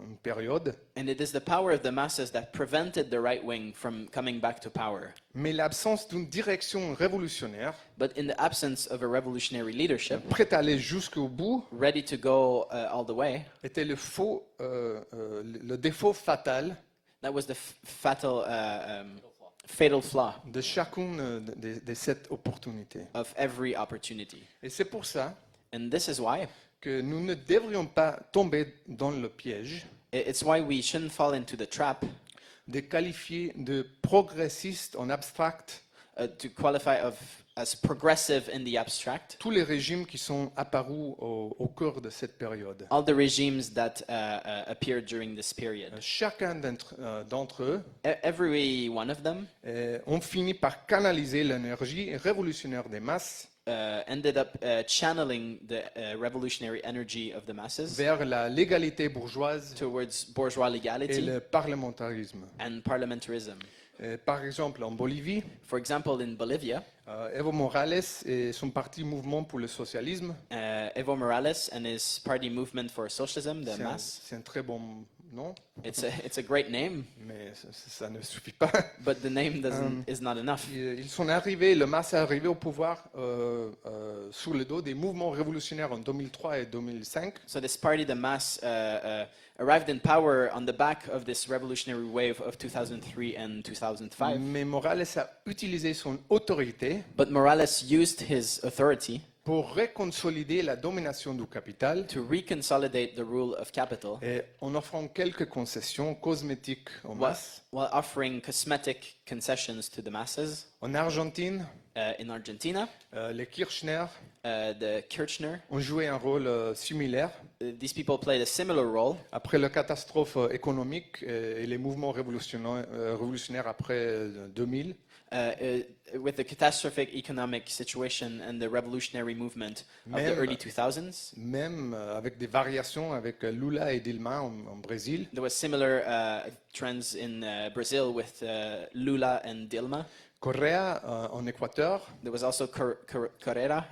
une période. And it is the power of the masses that prevented the right wing from coming back to power. Mais l'absence d'une direction révolutionnaire, But in the absence of a revolutionary leadership, prête à aller jusqu'au bout, ready to go all the way, était le défaut fatal that was the fatal flaw de chacune de cette opportunité. of every opportunity. Et c'est pour ça And this is why. que nous ne devrions pas tomber dans le piège It's why we shouldn't fall into the trap de qualifier de progressiste en abstract to qualify as progressive in the abstract tous les régimes qui sont apparus au cours de cette période. all the regimes that appeared during this period. Chacun d'entre eux Every one of them ont fini par canaliser l'énergie révolutionnaire des masses ended up channeling the revolutionary energy of the masses vers la légalité bourgeoise towards bourgeois et legality le parlementarisme. and parliamentarism. Par exemple, en Bolivie, For example, in Bolivia, Evo Morales et son parti Mouvement pour le socialisme, Evo Morales and his party Movement for Socialism, the MAS, c'est un très bon nom, it's a great name, mais ça ne suffit pas. but the name is not enough. Ils sont arrivés, le MAS est arrivé au pouvoir sous le dos des mouvements révolutionnaires en 2003 et 2005. So this party, the MAS, arrived in power on the back of this revolutionary wave of 2003 and 2005. Mais Morales a utilisé son autorité But Morales used his authority pour reconsolider la domination du capital to reconsolidate the rule of capital et en offrant quelques concessions cosmétiques aux masses. while offering cosmetic concessions to the masses. En Argentine, In Argentina, les Kirchner the Kirchner, ont joué un rôle similaire. these people played a similar role Après la catastrophe économique et les mouvements révolutionnaires après 2000, with the catastrophic economic situation and the revolutionary movement of the Même- early 2000s. même avec des variations avec Lula et Dilma en Brésil. There was similar trends in Brazil with Lula and Dilma. Correa en Équateur. There was also Correa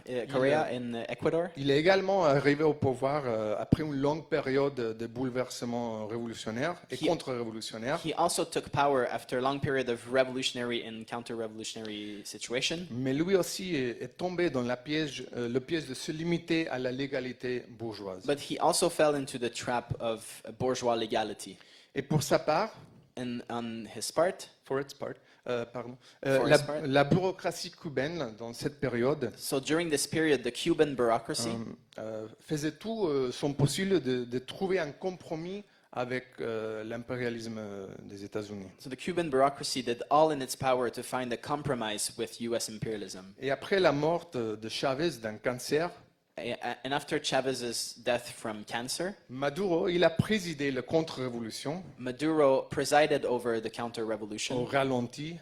in Ecuador. Il est également arrivé au pouvoir après une longue période de bouleversements révolutionnaires et contre-révolutionnaires. He also took power after a long period of revolutionary and counter-revolutionary situation. Mais lui aussi est tombé dans le piège de se limiter à la légalité bourgeoise. But he also fell into the trap of bourgeois legality. Et pour sa part, And on his part, for its part, For his part. la bureaucratie cubaine dans cette période so during this period, the Cuban bureaucracy faisait tout son possible de trouver un compromis avec l'impérialisme des États-Unis. So the Cuban bureaucracy did all in its power to find a compromise with U.S. imperialism. Et après la mort de Chavez d'un cancer, And after Chavez's death from cancer, Maduro, il a présidé la contre-révolution Maduro presided over the au counter-revolution ralenti,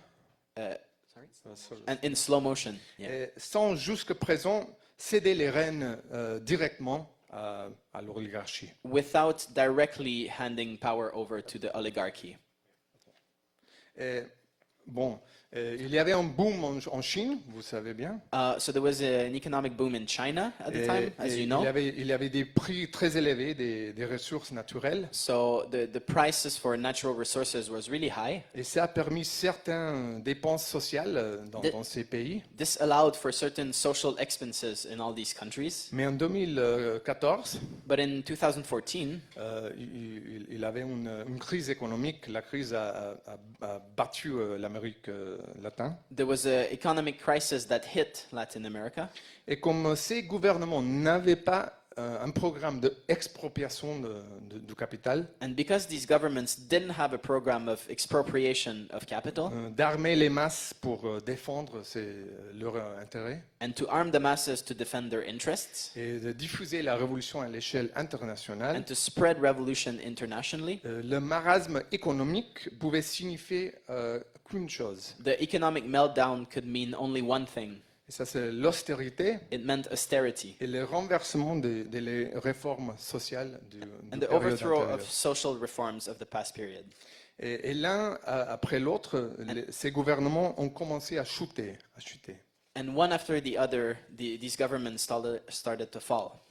and in slow motion, et sans jusqu'à présent céder les rênes directement à l'oligarchie. without directly handing power over to the oligarchy. Et, bon, il y avait un boom en Chine, vous savez bien. So there was an economic boom in China at the time, as you know. Il y avait des prix très élevés des ressources naturelles. So the prices for natural resources was really high. Et ça a permis certaines dépenses sociales dans ces pays. This allowed for certain social expenses in all these countries. Mais en 2014, But in 2014, il avait une crise économique. La crise a battu l'Amérique latin. there was an economic crisis that hit Latin America. Et comme ces gouvernements n'avaient pas un programme d'expropriation du capital, And because these governments didn't have a program of expropriation of capital d'armer les masses pour défendre leurs intérêts and to arm the masses to defend their interests et de diffuser la révolution à l'échelle internationale, and to spread revolution internationally, le marasme économique pouvait signifier qu'une chose. the economic meltdown could mean only one thing. Et ça, c'est l'austérité It meant austerity et le renversement des réformes sociales du and the période overthrow antérieure. of social reforms of the past period. Et l'un après l'autre, ces gouvernements ont commencé à chuter. And one after the other, these governments started to fall.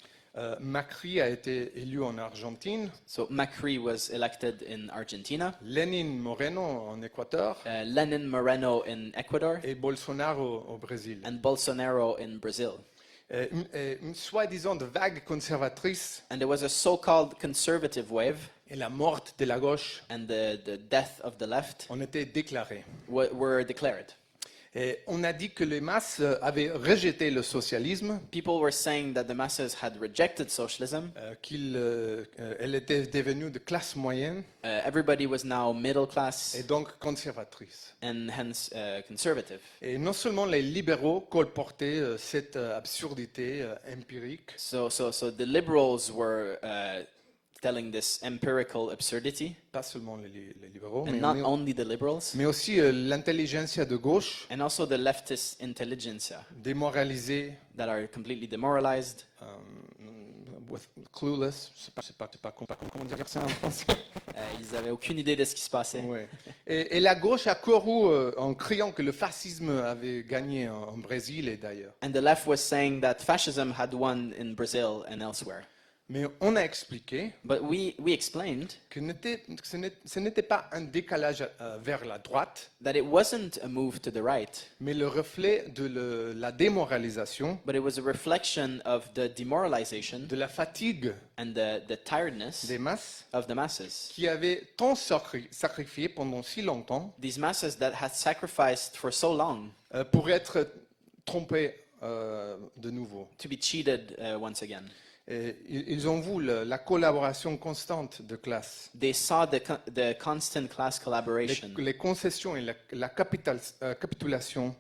Macri a été élu en Argentine, So Macri was elected in Argentina, Lénine Moreno en Équateur Lenin Moreno in Ecuador, et Bolsonaro au Brésil. and Bolsonaro in Brazil. Une soi-disant vague conservatrice And there was a so-called conservative wave, et la mort de la gauche and the death of the left ont été déclarées. were declared. Et on a dit que les masses avaient rejeté le socialisme, People were saying that the masses had rejected socialism. qu'elle était devenue de classe moyenne Everybody was now middle class et donc conservatrice. and hence conservative. Et non seulement les libéraux colportaient cette absurdité empirique, So the liberals were telling this empirical absurdity, pas seulement les libéraux, and not only the liberals, mais aussi l'intelligentsia de gauche, and also the leftist intelligentsia démoralisée, that are completely demoralized, clueless, je sais pas comment dire ça en français. ils n'avaient aucune idée de ce qui se passait. Ouais. Et la gauche a couru en criant que le fascisme avait gagné en Brésil et d'ailleurs. And the left was saying that fascism had won in Brazil and elsewhere. Mais on a expliqué But we explained que ce n'était pas un décalage vers la droite, that it wasn't a move to the right, mais le reflet de la démoralisation, but it was a reflection of the demoralization de la fatigue and the tiredness des masses of the masses. qui avaient tant sacrifié pendant si longtemps These masses that had sacrificed for so long pour être trompés de nouveau. to be cheated once again. Et ils ont vu la collaboration constante de classe, They saw the constant class collaboration. les concessions et la capitulation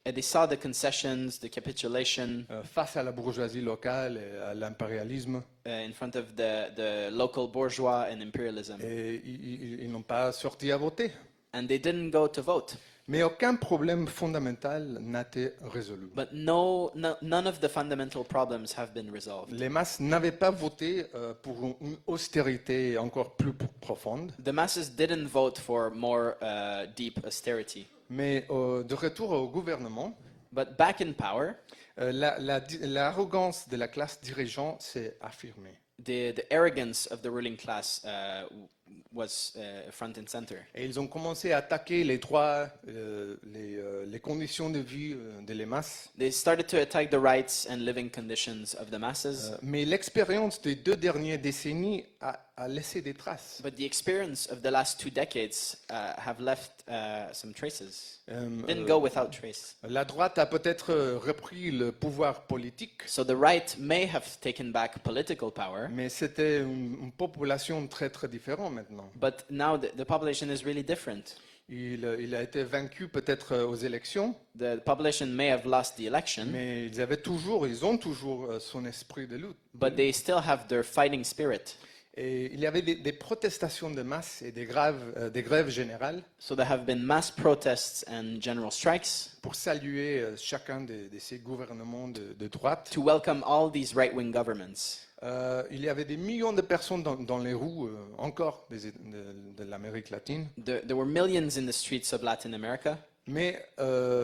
And they saw the concessions, the capitulation face à la bourgeoisie locale et à l'impérialisme. in front of the local bourgeois and imperialism. Et ils n'ont pas sorti à voter. And they didn't go to vote. Mais aucun problème fondamental n'a été résolu. But none of the fundamental problems have been resolved. Les masses n'avaient pas voté pour une austérité encore plus profonde. The masses didn't vote for more deep austerity. Mais de retour au gouvernement, But back in power, l'arrogance de la classe dirigeante s'est affirmée. the arrogance of the ruling class was front and center. Et ils ont commencé à attaquer les droits, les conditions de vie des masses. They started to attack the rights and living conditions of the masses. Mais l'expérience des 2 dernières décennies a laissé des traces. But the experience of the last 2 decades have left some traces. Didn't go without trace. La droite a peut-être repris le pouvoir politique, So the right may have taken back political power, mais c'était une population très très différente maintenant. but now the population is really different. Il a été vaincu peut-être aux élections, The population may have lost the election, mais ils ont toujours son esprit de lutte. but they still have their fighting spirit. Et il y avait des protestations de masse et des grèves générales So there have been mass protests and general strikes pour saluer chacun de ces gouvernements de droite. to welcome all these right-wing governments. Il y avait des millions de personnes dans les rues encore de l'Amérique latine, There were millions in the streets of Latin America, mais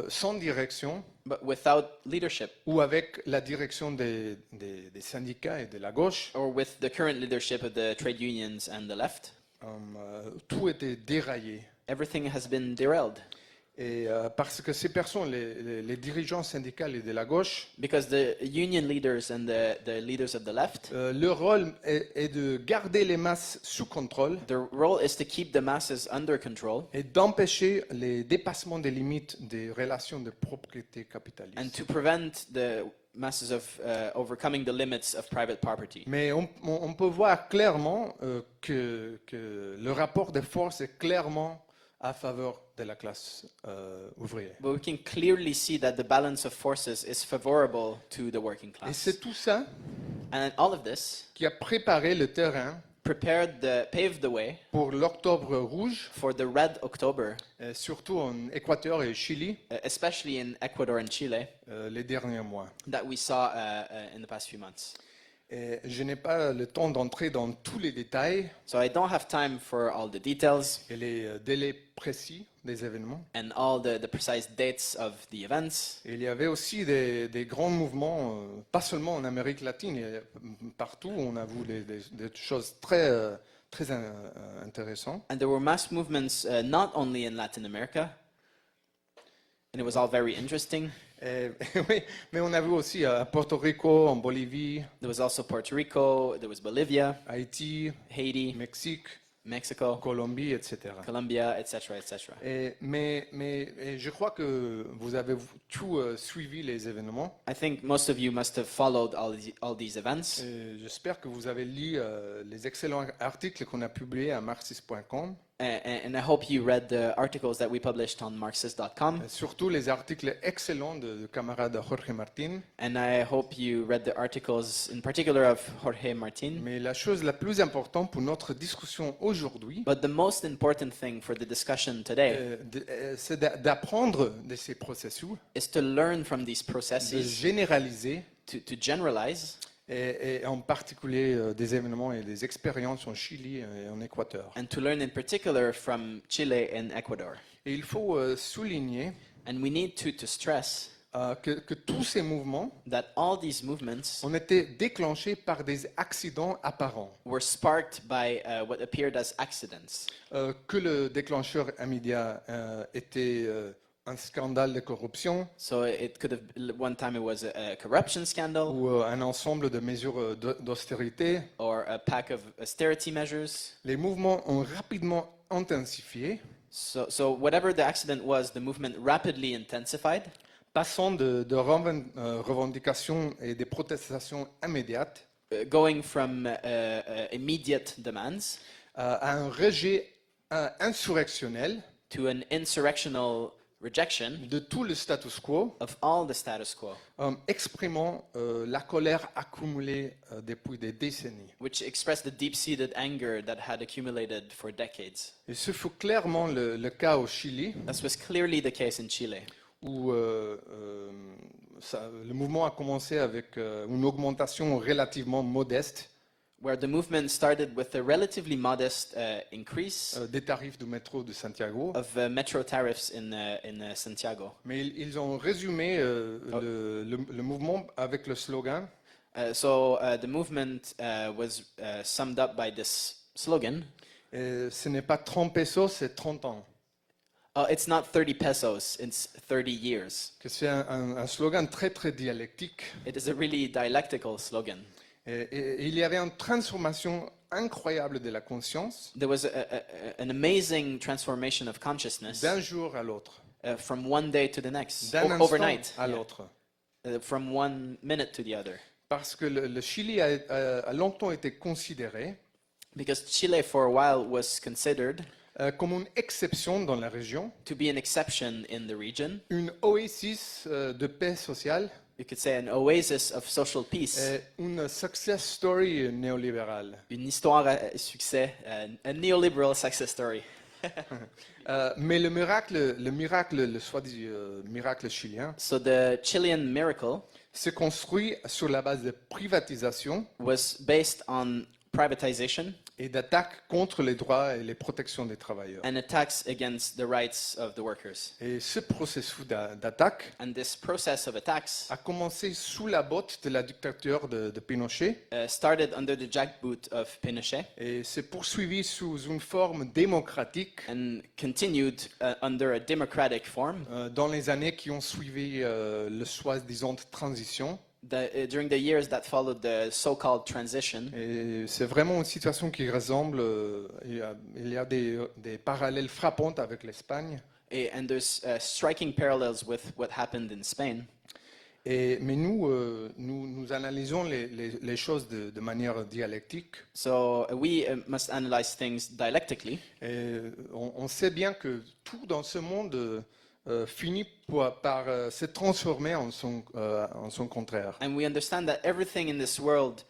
sans direction but without leadership, ou avec la direction des syndicats et de la gauche. or with the current leadership of the trade unions and the left. Tout était déraillé. Everything has been derailed. Et parce que ces personnes, les dirigeants syndicaux et de la gauche, Because the union leaders and the leaders of the left, leur rôle est de garder les masses sous contrôle their role is to keep the masses under control et d'empêcher les dépassements des limites des relations de propriété and capitaliste. to prevent the masses of overcoming the limits of private property. Mais on peut voir clairement que le rapport de force est clairement à faveur de la classe ouvrière. But we can clearly see that the balance of forces is favorable to the working Et class. c'est tout ça And all of this qui a préparé le terrain paved the way pour l'Octobre rouge, for the Red October, surtout en Équateur et Chili, especially in Ecuador and Chile, les derniers mois. that we saw in the past few months. Et je n'ai pas le temps d'entrer dans tous les détails So I don't have time for all the details et les délais précis des événements. and all the precise dates of the events. Et il y avait aussi des grands mouvements, pas seulement en Amérique latine, partout on a vu des choses très intéressantes. And there were mass movements not only in Latin America, and it was all very interesting. Oui, mais on a vu aussi à Porto Rico, en Bolivie, There was also Puerto Rico, there was Bolivia, Haïti, Haiti, Mexique, Mexico, Colombie, etc. Colombia, etc., etc. Mais je crois que vous avez tout suivi les événements. I think most of you must have followed all these events. Et j'espère que vous avez lu les excellents articles qu'on a publiés à marxist.com. And I hope you read the articles that we published on Marxist.com. Surtout les articles excellents de camarade Jorge Martin. And I hope you read the articles in particular of Jorge Martin. Mais la chose la plus importante pour notre discussion aujourd'hui, But the most important thing for the discussion today c'est d'apprendre de ces processus, is to learn from these de processes, généraliser, to generalize, et en particulier des événements et des expériences en Chili et en Équateur. and to learn in particular from Chile and Ecuador. Et il faut souligner And we need to stress que tous ces mouvements that all these movements ont été déclenchés par des accidents apparents. were sparked by what appeared as accidents. Que le déclencheur immédiat était un scandale de corruption So it could have, one time it was a corruption scandal ou un ensemble de mesures d'austérité. or a pack of austerity measures. Les mouvements ont rapidement intensifié, So whatever the accident was, the movement rapidly intensified, passant de revendications et des protestations immédiates going from immediate demands à un rejet insurrectionnel to an insurrectional rejection de tout le status quo, of all the status quo, exprimant la colère accumulée depuis des décennies. which expressed the deep-seated anger that had accumulated for decades. Et ce fut clairement le cas au Chili, This was clearly the case in Chile, où le mouvement a commencé avec une augmentation relativement modeste where the movement started with a relatively modest increase des tarifs du métro de Santiago. of metro tariffs in Santiago. Mais ils ont résumé le mouvement avec le slogan So the movement was summed up by this slogan: ce n'est pas 30 pesos, c'est 30 ans. it's not 30 pesos, it's 30 years. Que c'est un slogan très dialectique. It is a really dialectical slogan. Et il y avait une transformation incroyable de la conscience There was an amazing transformation of consciousness d'un jour à l'autre, from one day to the next, d'un instant overnight, à l'autre. from 1 minute to the other. Parce que le Chili a longtemps été considéré Because Chile, for a while, was considered comme une exception dans la région, to be an exception in the region. une oasis de paix sociale, You could say an oasis of social peace, une success story néolibérale. une histoire à succès, a neoliberal success story. Mais le miracle, le soi-disant miracle chilien, So the Chilean miracle se construit sur la base de privatisation was based on privatization et d'attaques contre les droits et les protections des travailleurs. and attacks against the rights of the workers. Et ce processus d'attaque And this process of attacks a commencé sous la botte de la dictature de Pinochet started under the jackboot of Pinochet et s'est poursuivi sous une forme démocratique and continued under a democratic form dans les années qui ont suivi le soi-disant transition. during the years that followed the so-called transition. Et c'est vraiment une situation qui ressemble, il y a des parallèles frappants avec l'Espagne. And there's striking parallels with what happened in Spain. Mais nous analysons les choses de manière dialectique. So we must analyze things dialectically. Et on sait bien que tout dans ce monde finit par se transformer en son contraire. And we understand that everything in this world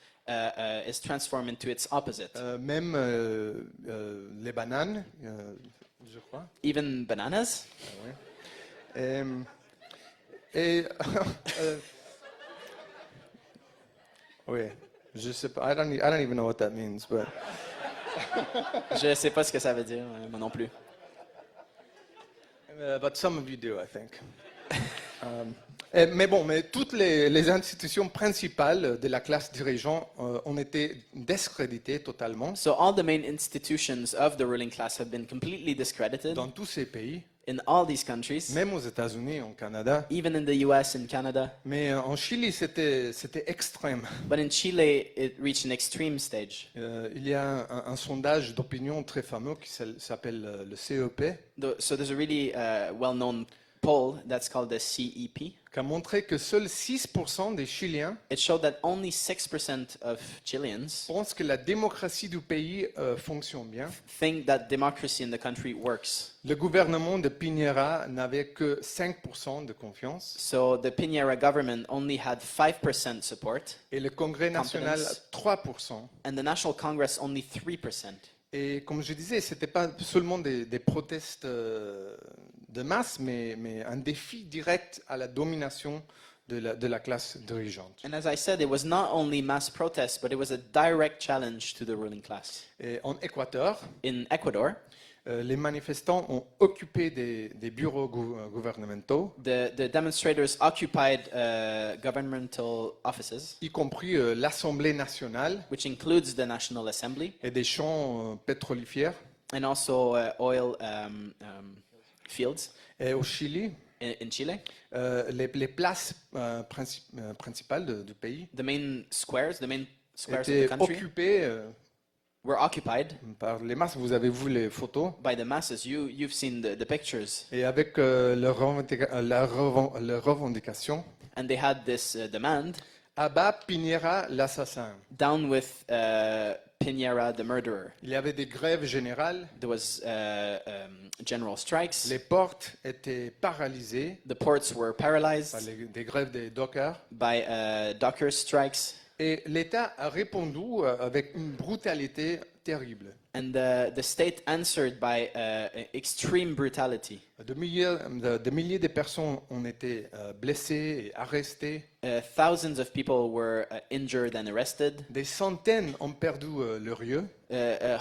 is transformed into its opposite. Même les bananes, je crois. Even bananas. Oui, je sais pas. I don't even know what that means, but Je ne sais pas ce que ça veut dire, moi non plus. but some of you do, I think. Mais toutes les institutions principales de la classe dirigeante ont été discréditées totalement So all the main institutions of the ruling class have been completely discredited dans tous ces pays, in all these countries, même aux États-Unis, au Canada. even in the US and Canada. Mais en Chili, c'était extrême. But in Chile, it reached an extreme stage. Il y a un sondage d'opinion très fameux qui s'appelle le CEP, So there's a really well-known poll that's called the CEP. qui a montré que seuls 6% des Chiliens It showed that only 6% of Chileans pensent que la démocratie du pays fonctionne bien. think that democracy in the country works. Le gouvernement de Piñera n'avait que 5% de confiance So the Piñera government only had 5% support, et le Congrès national Confidence. 3%. and the National Congress only 3%. Et comme je disais, ce n'était pas seulement des protestes de masse, mais un défi direct à la domination de la classe dirigeante. And as I said, it was not only mass protests, but it was a direct challenge to the ruling class. Et en Équateur, In Ecuador, les manifestants ont occupé des bureaux gouvernementaux, the demonstrators occupied governmental offices, y compris l'Assemblée nationale which includes the National Assembly, et des champs pétrolifères. and also oil fields Et au Chili, in Chile. les places principales du pays The main squares of étaient the country occupées were occupied par les masses. Vous avez vu les photos. by the masses. You've seen the pictures. Et avec leurs revendications, And they had this demand, abat Piñera l'assassin. down with Piñera the murderer. Il y avait des grèves générales, There was general strikes. les portes étaient paralysées The ports were par paralyzed des grèves des dockers. by dockers' strikes. Et l'État a répondu avec une brutalité terrible. And the state answered by extreme brutality. De milliers de personnes ont été blessées et arrestées. Thousands of people were injured and arrested. Des centaines ont perdu leur yeux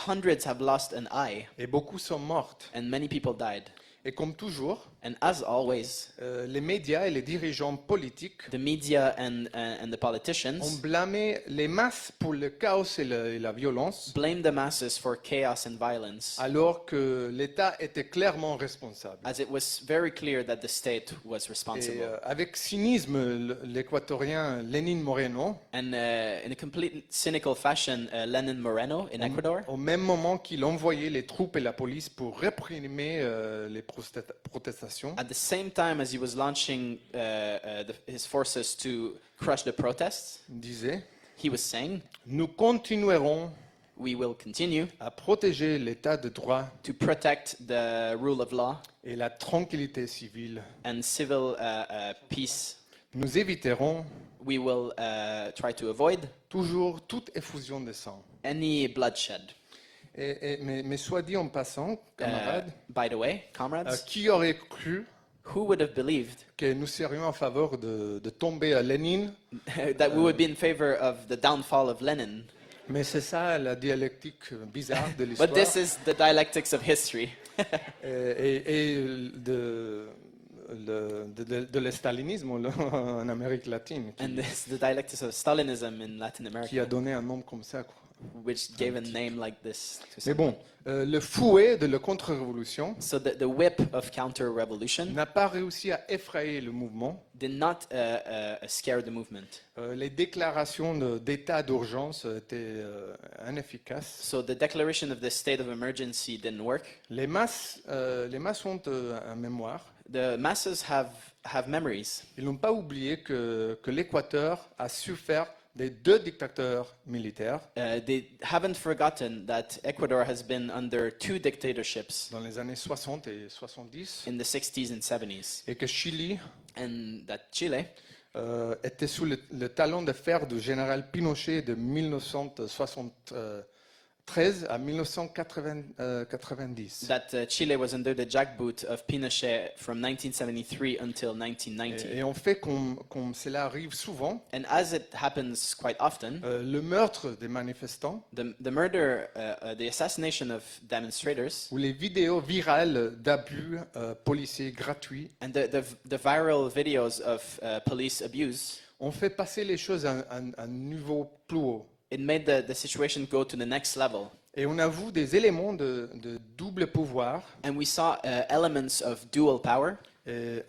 Hundreds have lost an eye, et beaucoup sont mortes. and many people died. Et comme toujours, And as always, les médias et les dirigeants politiques the media and the ont politicians blâmé les masses pour le chaos et la violence, blame the masses for chaos and violence, alors que l'État était clairement responsable. as it was very clear that the state was Et responsible. avec cynisme, l'équatorien Lénine Moreno, And in a complete cynical fashion, Lenin Moreno in Ecuador, au même moment qu'il envoyait les troupes et la police pour réprimer les protestations, at the same time as he was launching his forces to crush the protests, disait he was saying, nous continuerons we will continue à protéger l'état de droit to protect the rule of law et la tranquillité civile. and civil peace. Nous éviterons We will try to avoid toujours toute effusion de sang. any bloodshed. Mais soit dit en passant, camarades, By the way, comrades, qui aurait cru who would have believed que nous serions en faveur de tomber à Lénine that we would be in favor of the downfall of Lenin Mais c'est ça la dialectique bizarre de But l'histoire this is the dialectics of history et de le stalinisme en Amérique latine and this the dialectics of Stalinism in Latin qui a America, donné un nom comme ça, quoi. which gave a name like this to Mais someone. bon, le fouet de la contre-révolution So the whip of counter-revolution n'a pas réussi à effrayer le mouvement. did not scare the movement. Les déclarations d'état d'urgence étaient inefficaces. So the declaration of the state of emergency didn't work. Les masses ont un mémoire. The masses have memories. Ils n'ont pas oublié que l'Équateur a souffert des deux dictateurs militaires They haven't forgotten that Ecuador has been under two dictatorships dans les années 60 et 70 in the 60s and 70s, et que Chili and that Chile était sous le talon de fer du général Pinochet de 1973 à 1990. that Chile was under the jackboot of Pinochet from 1973 until 1990. Et en fait, comme cela arrive souvent, And as it happens quite often, le meurtre des manifestants the murder, the assassination of demonstrators, ou les vidéos virales d'abus policiers gratuits and the viral videos of police abuse, ont fait passer les choses à un niveau plus haut. it made the situation go to the next level. Et on a vu des éléments de double pouvoir And we saw elements of dual power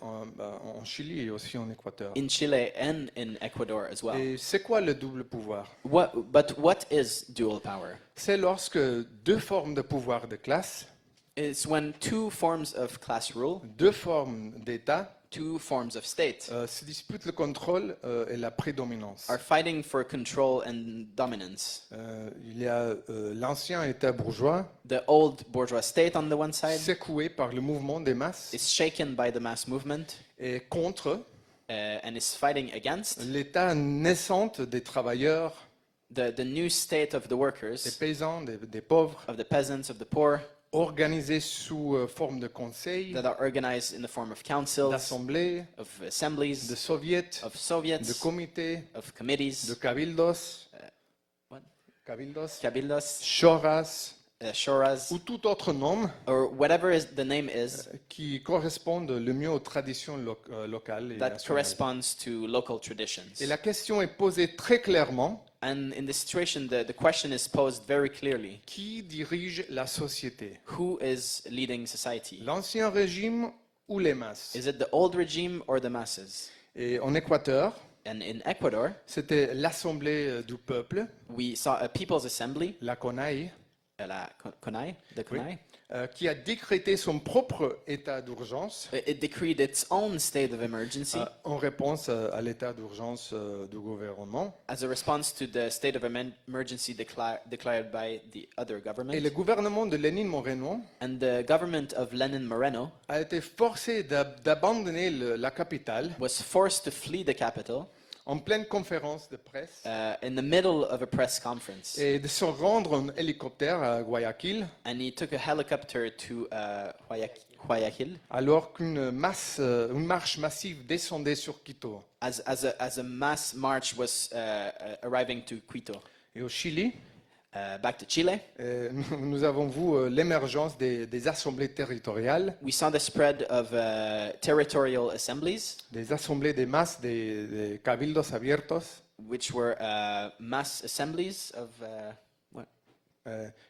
en Chili et aussi en Équateur. in Chile and in Ecuador as well. Et c'est quoi le double pouvoir? But what is dual power? C'est lorsque deux formes de pouvoir de classe, It's when two forms of class rule, deux formes d'État two forms of state, se disputent le contrôle et la prédominance. are fighting for control and dominance. Il y a l'ancien État bourgeois The old bourgeois state on the one side secoué par le mouvement des masses is shaken by the mass movement et contre and is fighting against l'État naissant des travailleurs, the new state of the des workers, paysans, des pauvres, of the peasants, of the poor, organisés sous forme de conseils, that are organized in the form of councils, d'assemblées, of assemblies, de soviets, of de soviets, comités, of committees, de cabildos, what? cabildos, cabildos, choras shoras, ou tout autre nom or whatever the name is qui correspondent le mieux aux traditions locales et that nationales. corresponds to local traditions. Et la question est posée très clairement, And in this situation, the question is posed very clearly. qui dirige la société? Who is leading society? L'ancien régime ou les masses? Is it the old regime or the masses? Et en Équateur, And in Ecuador, c'était l'Assemblée du peuple, we saw a people's assembly, la CONAI, la CONAI, the CONAI. qui a décrété son propre état d'urgence It decreed its own state of emergency en réponse à l'état d'urgence du gouvernement. as a response to the state of emergency declared by the other Et government. le gouvernement de Lénine Moreno And the government of Lenin Moreno a été forcé d'abandonner la capitale was forced to flee the capital en pleine conférence de presse in the middle of a press conference. et de se rendre en hélicoptère à Guayaquil And he took a helicopter to Guayaquil alors qu'une marche massive descendait sur Quito. as a mass march was arriving to Quito. Et au Chili, Back to Chile, nous avons vu l'émergence des assemblées territoriales, we saw the spread of territorial assemblies, des assemblées des masses, des cabildos abiertos, which were mass assemblies of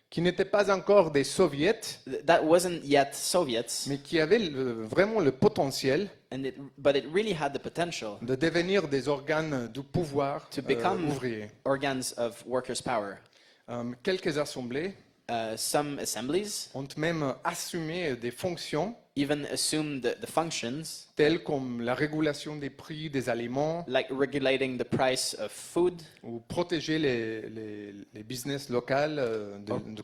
qui n'étaient pas encore des soviets, that wasn't yet Soviets, mais qui avaient vraiment le potentiel but it really had the potential de devenir des organes du pouvoir to become ouvrier. organs of workers' power. Quelques assemblées Some assemblies ont même assumé des fonctions even assumed the functions telles comme la régulation des prix des aliments like regulating the price of food ou protéger les business locales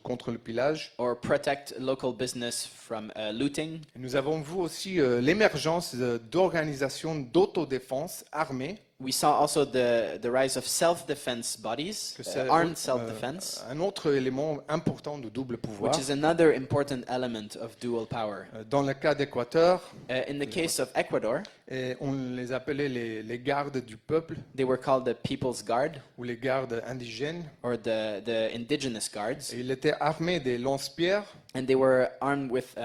contre le pillage. or protect local business from looting. Et nous avons vu aussi l'émergence d'organisations d'autodéfense armées. We saw also the rise of self-defense bodies, Que c'est armed self-defense, un autre élément important du double pouvoir which is another important element of dual power, dans lequel cas d'Équateur, In the case of Ecuador, et on les appelait les gardes du peuple they were called the People's Guard ou les gardes indigènes. or the indigenous guards, Et il était armé des lance-pierres, and they were armed with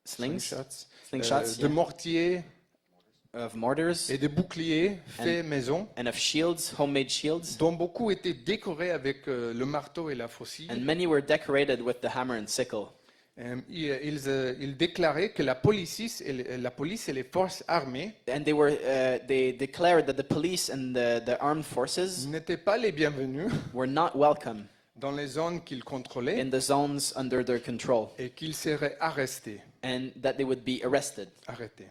slings, slingshots, de yeah, mortiers of mortars, et de boucliers faits maison, and of shields, homemade shields, dont beaucoup étaient décorés avec le marteau et la faucille. and many were decorated with the hammer and sickle. Ils déclaraient que la police et les forces armées And they declared that the police and the armed forces n'étaient pas les bienvenus were not welcome dans les zones qu'ils contrôlaient in the zones under their control, et qu'ils seraient arrêtés. and that they would be arrested. Arrêtés.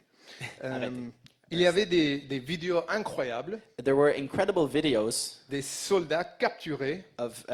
Il y avait des vidéos incroyables There were incredible videos des soldats capturés of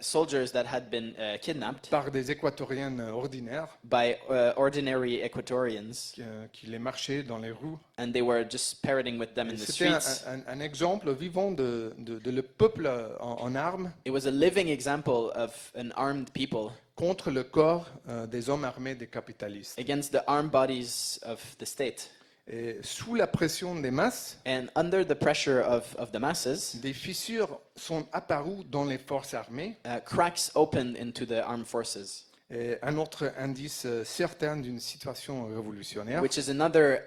soldiers that had been kidnapped par des Équatoriens ordinaires by ordinary Ecuadorians, qui les marchaient dans les rues. and they were just parroting with them in the C'était streets. un exemple vivant de le peuple en armes It was a living example of an armed people contre le corps des hommes armés des capitalistes. against the armed bodies of the state. Et sous la pression des masses, And under the pressure of the masses, des fissures sont apparues dans les forces armées. cracks opened into the armed forces, Et un autre indice certain d'une situation révolutionnaire. which is another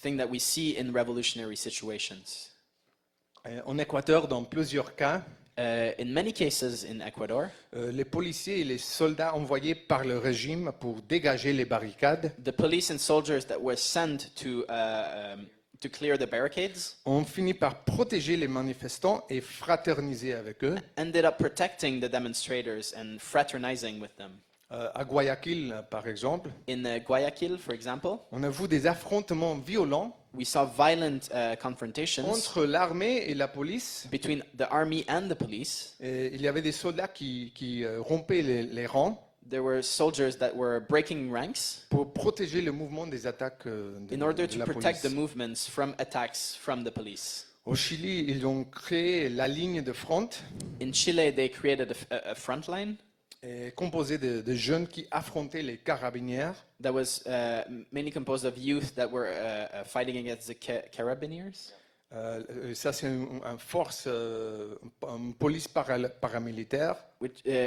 thing that we see in revolutionary situations. En Équateur, dans plusieurs cas, In many cases in Ecuador, les policiers et les soldats envoyés par le régime pour dégager les barricades the police and soldiers that were sent to clear the barricades ont fini par protéger les manifestants et fraterniser avec eux. ended up protecting the demonstrators and fraternizing with them. À Guayaquil, par exemple, In Guayaquil, for example, on a vu des affrontements violents we saw violent confrontations entre l'armée et la police. between the army and the police. Et il y avait des soldats qui rompaient les rangs There were soldiers that were breaking ranks pour protéger le mouvement des attaques in order de to la protect the police. movements from attacks from the police. Au Chili, ils ont créé la ligne de front, In Chile, they created a front line composée de jeunes qui affrontaient les carabiniers. that was mainly composed of youth that were fighting against the carabineers. Ça, c'est une force, une police paramilitaire,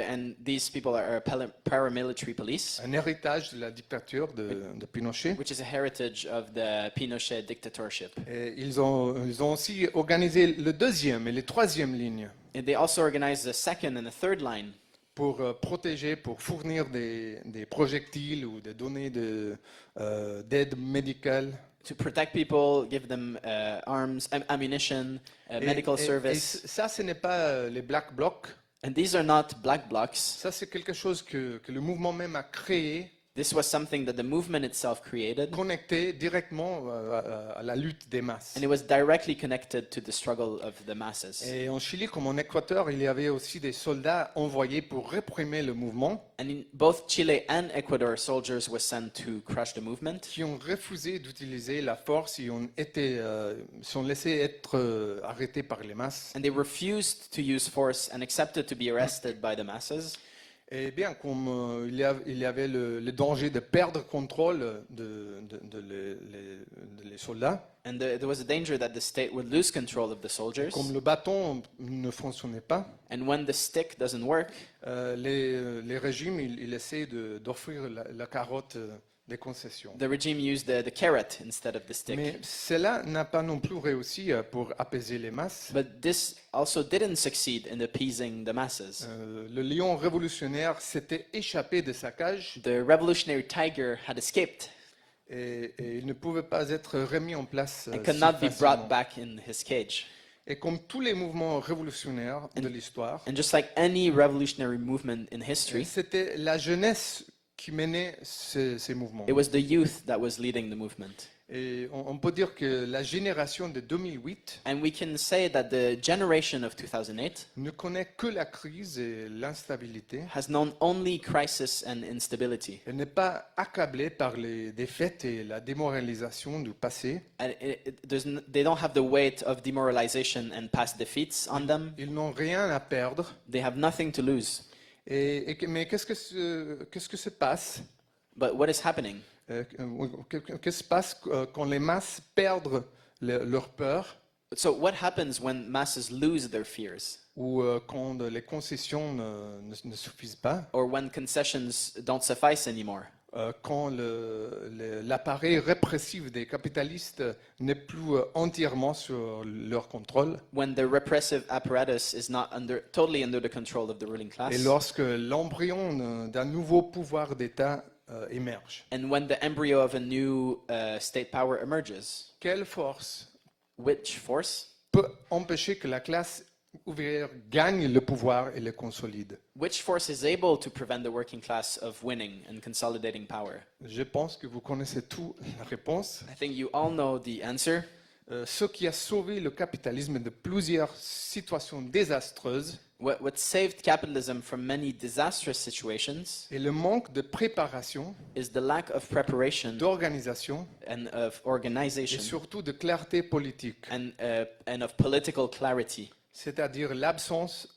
And these people are paramilitary police, un héritage de la dictature de Pinochet. which is a heritage of the Pinochet dictatorship. Et ils ont aussi organisé le deuxième et le troisième ligne And they also organized the second and the third line pour protéger, pour fournir des projectiles ou des données d'aide médicale. to protect people, give them arms, ammunition, medical Et service. ça, ce n'est pas les Black Blocs. And these are not black blocs. Ça, c'est quelque chose que le mouvement même a créé, This was something that the movement itself created, connecté directement à la lutte des masses. and it was directly connected to the struggle of the masses. Et en Chili, comme en Équateur, il y avait aussi des soldats envoyés pour réprimer le mouvement, And in both Chile and Ecuador, soldiers were sent to crush the movement, qui ont refusé d'utiliser la force et sont laissés être arrêtés par les masses. and they refused to use force and accepted to be arrested by the masses. Et bien, comme il y avait le danger de perdre contrôle les soldats, And there was a danger that the state would lose control of the soldiers. comme le bâton ne fonctionnait pas, And when the stick doesn't work, les régimes ils essaient d'offrir la carotte des concessions. the regime used the carrot instead of the stick. Mais cela n'a pas non plus réussi pour apaiser les masses. But this also didn't succeed in appeasing the masses. Le lion révolutionnaire s'était échappé de sa cage The revolutionary tiger had escaped et il ne pouvait pas être remis en place. and could si not be facilement. brought back in his cage. Et comme tous les mouvements révolutionnaires de l'histoire, And just like any revolutionary movement in history, c'était la jeunesse qui menait ces mouvements. it was the youth that was leading the movement. Et on peut dire que la génération de 2008 And we can say that the generation of 2008 ne connaît que la crise et l'instabilité. has known only crisis and instability. Elle n'est pas accablée par les défaites et la démoralisation du passé. And they don't have the weight of demoralization and past defeats on them. Ils n'ont rien à perdre. They have nothing to lose. Mais qu'est-ce que se passe But what is happening? Qu'est-ce qui se passe quand les masses perdent leur peur So what happens when masses lose their fears, ou quand les concessions ne suffisent pas, or when concessions don't suffice anymore? quand l'appareil répressif des capitalistes n'est plus entièrement sur leur contrôle, When the repressive apparatus is not totally under the control of the ruling class, et lorsque l'embryon d'un nouveau pouvoir d'État émerge. and when the embryo of a new state power emerges, Quelle force which force, peut empêcher que la classe ouvrière gagne le pouvoir et le consolide? which force is able to prevent the working class of winning and consolidating power? Je pense que vous connaissez tous la réponse. I think you all know the answer. Ce qui a sauvé le capitalisme de plusieurs situations désastreuses What saved capitalism from many disastrous situations est le manque de préparation, is the lack of preparation d'organisation and of et organization surtout de clarté politique, and of political clarity. c'est-à-dire l'absence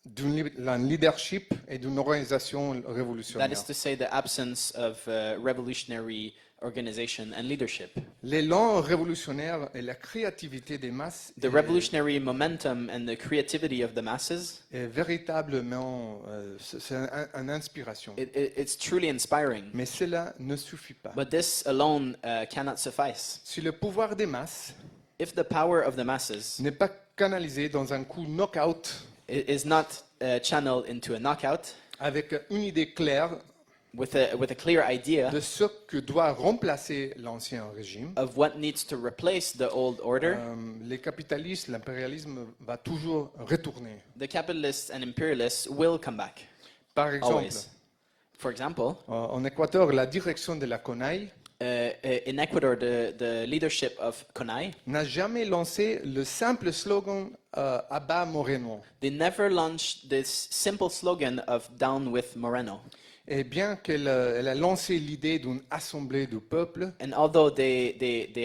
d'un leadership et d'une organisation That révolutionnaire. is to say, the absence of revolutionary organization and leadership. L'élan révolutionnaire et la créativité des masses The revolutionary momentum and the creativity of the masses, est véritablement c'est une inspiration. it's truly inspiring. Mais cela ne suffit pas. But this alone cannot suffice. Si le pouvoir des masses If the power of the masses n'est pas canalisé dans un coup knockout is not channeled into a knockout avec une idée claire with a clear idea de ce que doit remplacer l'ancien régime, of what needs to replace the old order, les capitalistes, l'impérialisme va toujours retourner. the capitalists and imperialists will come back. Par exemple, Always. For example, en Équateur, la direction de la CONAI in Ecuador, the leadership of CONAI, n'a jamais lancé le simple slogan Abat Moreno. they never launched this simple slogan of Down with Moreno. Et bien qu'elle elle a lancé l'idée d'une assemblée du peuple, And although they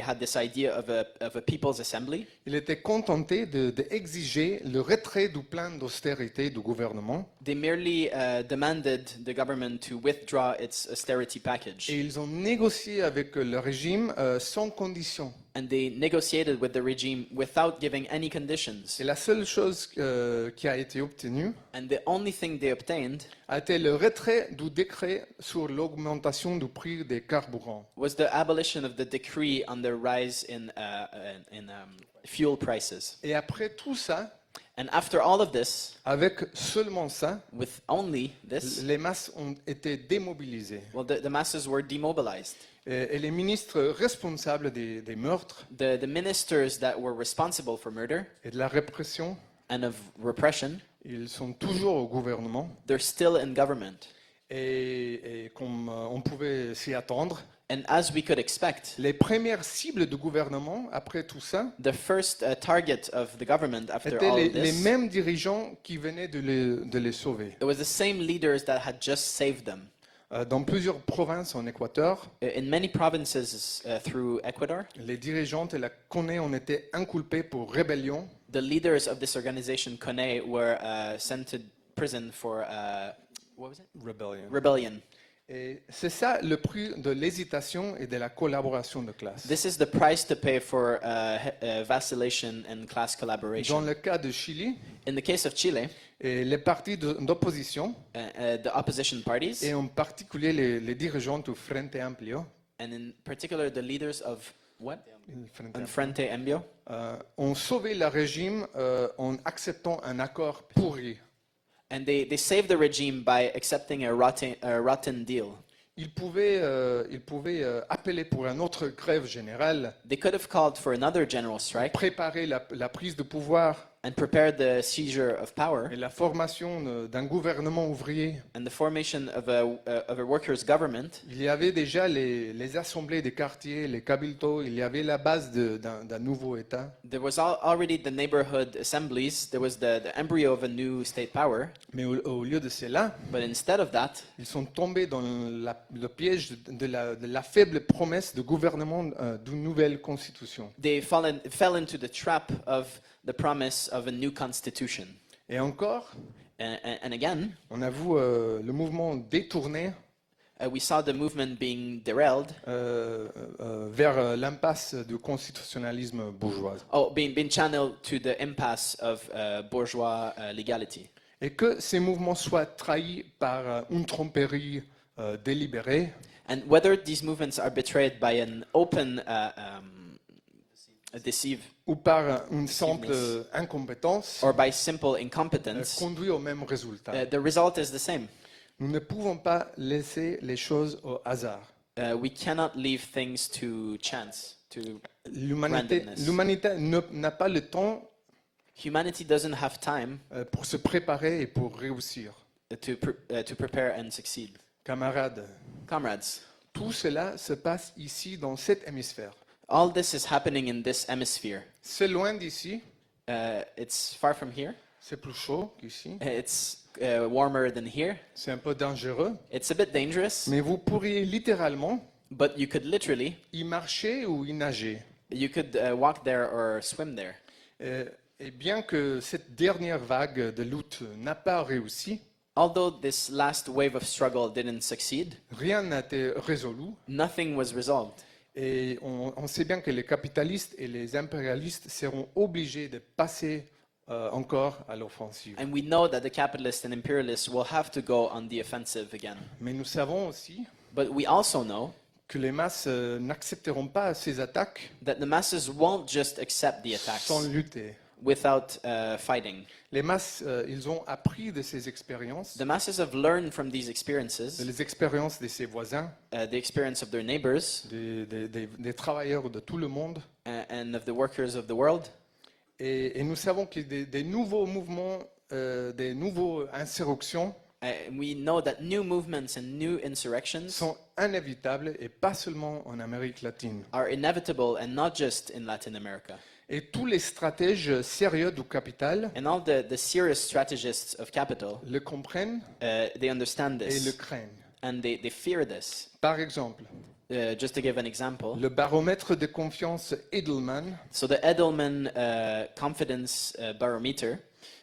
had this idea of a people's assembly, il était contenté d'exiger le retrait du plan d'austérité du gouvernement. they merely demanded the government to withdraw its austerity package. Et ils ont négocié avec le régime sans condition. And they negotiated with the regime without giving any conditions. Et la seule chose qui a été obtenue And the only thing they obtained a été le retrait du décret sur l'augmentation du prix des carburants. was the abolition of the decree on the rise in fuel prices. Et après tout ça, And after all of this, avec seulement ça, with only this, les masses ont été démobilisées. well, the masses were demobilized. Et les ministres responsables des meurtres The ministers that were responsible for murder et de la répression, and of repression, ils sont toujours au gouvernement. they're still in government. Et comme on pouvait s'y attendre, And as we could expect, les premières cibles du gouvernement, après tout ça, the first target of the government after étaient all of les this, mêmes dirigeants qui venaient de les sauver. it was the same leaders that had just saved them. Dans plusieurs provinces en Équateur, In many provinces through Ecuador, les dirigeantes et la CONAI ont été inculpés pour rébellion the leaders of this organization, CONAI, were sent to prison for what was it? Rebellion. Et c'est ça le prix de l'hésitation et de la collaboration de classe. This is the price to pay for vacillation and class Dans collaboration. le cas de Chili, In the case of Chile, et les partis d'opposition, the opposition parties, et en particulier les dirigeants du Frente Amplio, and in particular the leaders of what? Frente On Amplio, Frente Amplio, ont sauvé le régime en acceptant un accord pourri. and they saved the regime by accepting a rotten deal. Ils pouvaient appeler pour une autre grève générale, They could have called for another general strike préparer la prise de pouvoir and prepared the seizure of power et la formation d'un gouvernement ouvrier. and the formation of a workers' government. Il y avait déjà les assemblées des quartiers, les cabildos, il y avait la base d'un nouveau État. There was already the neighborhood assemblies. There was the embryo of a new state power. Mais au lieu de cela, But instead of that, ils sont tombés dans le piège de la faible promesse de gouvernement d'une nouvelle constitution. they fell into the trap of the promise of a new constitution. Et encore, And again, on a vu le mouvement détourné we saw the movement being derailed, vers l'impasse du constitutionnalisme bourgeois. being channeled to the impasse of bourgeois legality. Et que ces mouvements soient trahis par une tromperie délibérée, And whether these movements are betrayed by an open deceive ou par une simple incompétence, or by simple incompetence, conduit au même résultat. the result is the same. Nous ne pouvons pas laisser les choses au hasard. We cannot leave things to chance, to L'humanité randomness. n'a pas le temps Humanity doesn't have time pour se préparer et pour réussir. to prepare and succeed. Camarades, Comrades, tout cela se passe ici dans cet hémisphère. all this is happening in this hemisphere. C'est loin d'ici, It's far from here. c'est plus chaud qu'ici, It's warmer than here. c'est un peu dangereux, It's a bit dangerous, mais vous pourriez littéralement but you could literally, y marcher ou y nager. you could walk there or swim there. Et bien que cette dernière vague de lutte n'a pas réussi, Although this last wave of struggle didn't succeed, rien n'a été résolu. nothing was resolved. Et on sait bien que les capitalistes et les impérialistes seront obligés de passer encore à l'offensive. And we know that the capitalists and imperialists will have to go on the offensive again. Mais nous savons aussi But we also know que les masses n'accepteront pas ces attaques that the masses won't just accept the attacks sans lutter. without fighting. Les masses, ils ont appris de ces expériences, The masses have learned from these experiences, des expériences de ses voisins, the experience of their neighbors des travailleurs de tout le monde. and of the workers of the world. Et nous savons que des nouveaux mouvements, des nouvelles insurrections We know that new movements and new insurrections sont inévitables et pas seulement en Amérique latine. are inevitable and not just in Latin America. Et tous les stratèges sérieux du capital And all the serious strategists of capital, le comprennent they understand et le this craignent. and they fear this. Par exemple, Just to give an example, le baromètre de confiance Edelman so the Edelman confidence barometer,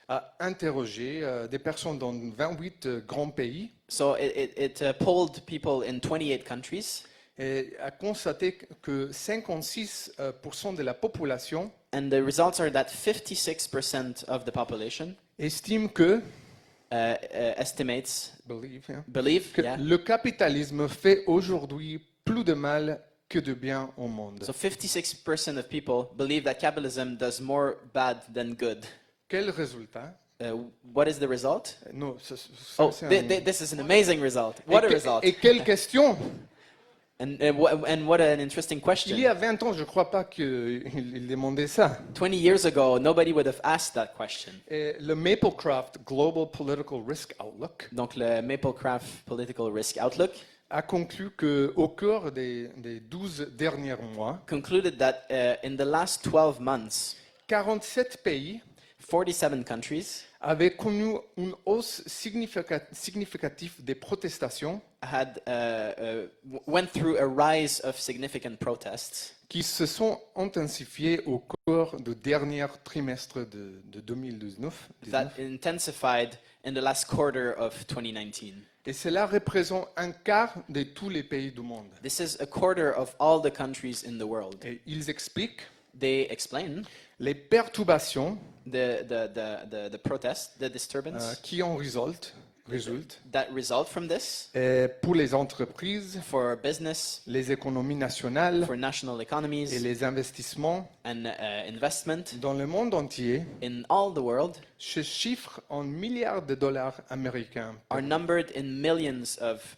a interrogé des personnes dans 28 grands pays so it polled people in 28 countries, et a constaté que 56% de la population and the results are that 56% of the population estime que, estimates, believe believe, que yeah. le capitalisme fait aujourd'hui plus de mal que de bien au monde. So 56% of people believe that capitalism does more bad than good. Quel résultat? What is the result? Non, Oh, c'est un- this is an amazing result. What a result. Et quelle question? And what an interesting Il question. y a 20 ans, je ne crois pas qu'il demandait ça. 20 years ago, nobody would have asked that question. Et le Maplecroft Global Political Risk Outlook Donc le Maplecraft Political Risk Outlook a conclu qu'au cours des 12 derniers mois, concluded that in the last 12 months, 47 pays 47 countries avaient connu une hausse significative des protestations had went through a rise of significant protests qui se sont intensifiées au cours du dernier trimestre de 2019. that intensified in the last quarter of 2019. Et cela représente un quart de tous les pays du monde. This is a quarter of all the countries in the world. Et ils expliquent They explain les perturbations the protest, the disturbance qui en résultent that result from this pour les entreprises, for business, les économies nationales for national et economies, les investissements and investment dans le monde entier in all the world se chiffrent en milliards de dollars américains. are numbered in millions of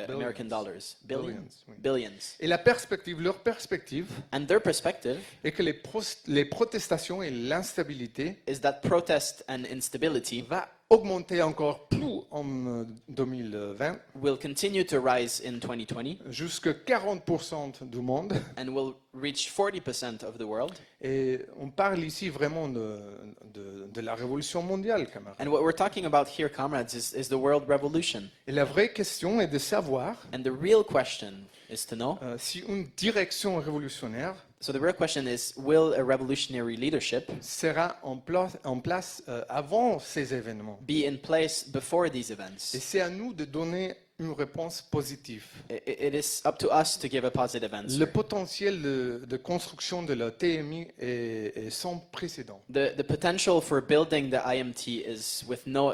American dollars. Billions, oui. Billions. Et leur perspective And their perspective est que les protestations et l'instabilité is that protest and instability va augmenter encore plus en 2020, will continue to rise in 2020 jusqu'à 40% du monde. and will reach 40% of the world. Et on parle ici vraiment de la révolution mondiale, camarades. And what we're talking about here, comrades, is the world revolution. Et la vraie question est de savoir And the real question is to know. si une direction révolutionnaire So the real question is, will a revolutionary leadership sera en place avant ces événements. be in place before these Et events? c'est à nous de donner une réponse positive. It is up to us to give a positive Le answer. potentiel de construction de la TMI est sans précédent. The potential for building the IMT is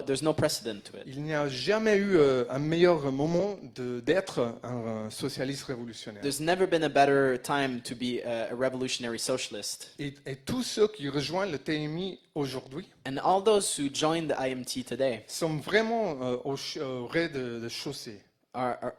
there's no precedent to it. Il n'y a jamais eu un meilleur moment d'être un socialiste révolutionnaire. There's never been a better time to be a revolutionary socialist. Et tous ceux qui rejoignent le TMI aujourd'hui And all those who join the IMT today sont vraiment au rez de chaussée. are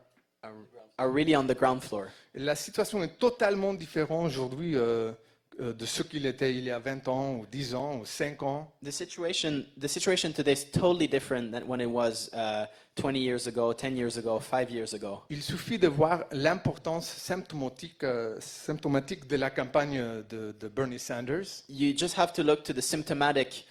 really on the ground floor. Et la situation est totalement différente aujourd'hui de ce qu'il était il y a 20 ans, ou 10 ans, ou 5 ans. The situation today is totally different than when it was 20 years ago, 10 years ago, 5 years ago. Il suffit de voir l'importance symptomatique de la campagne de Bernie Sanders. You just have to look to the symptomatic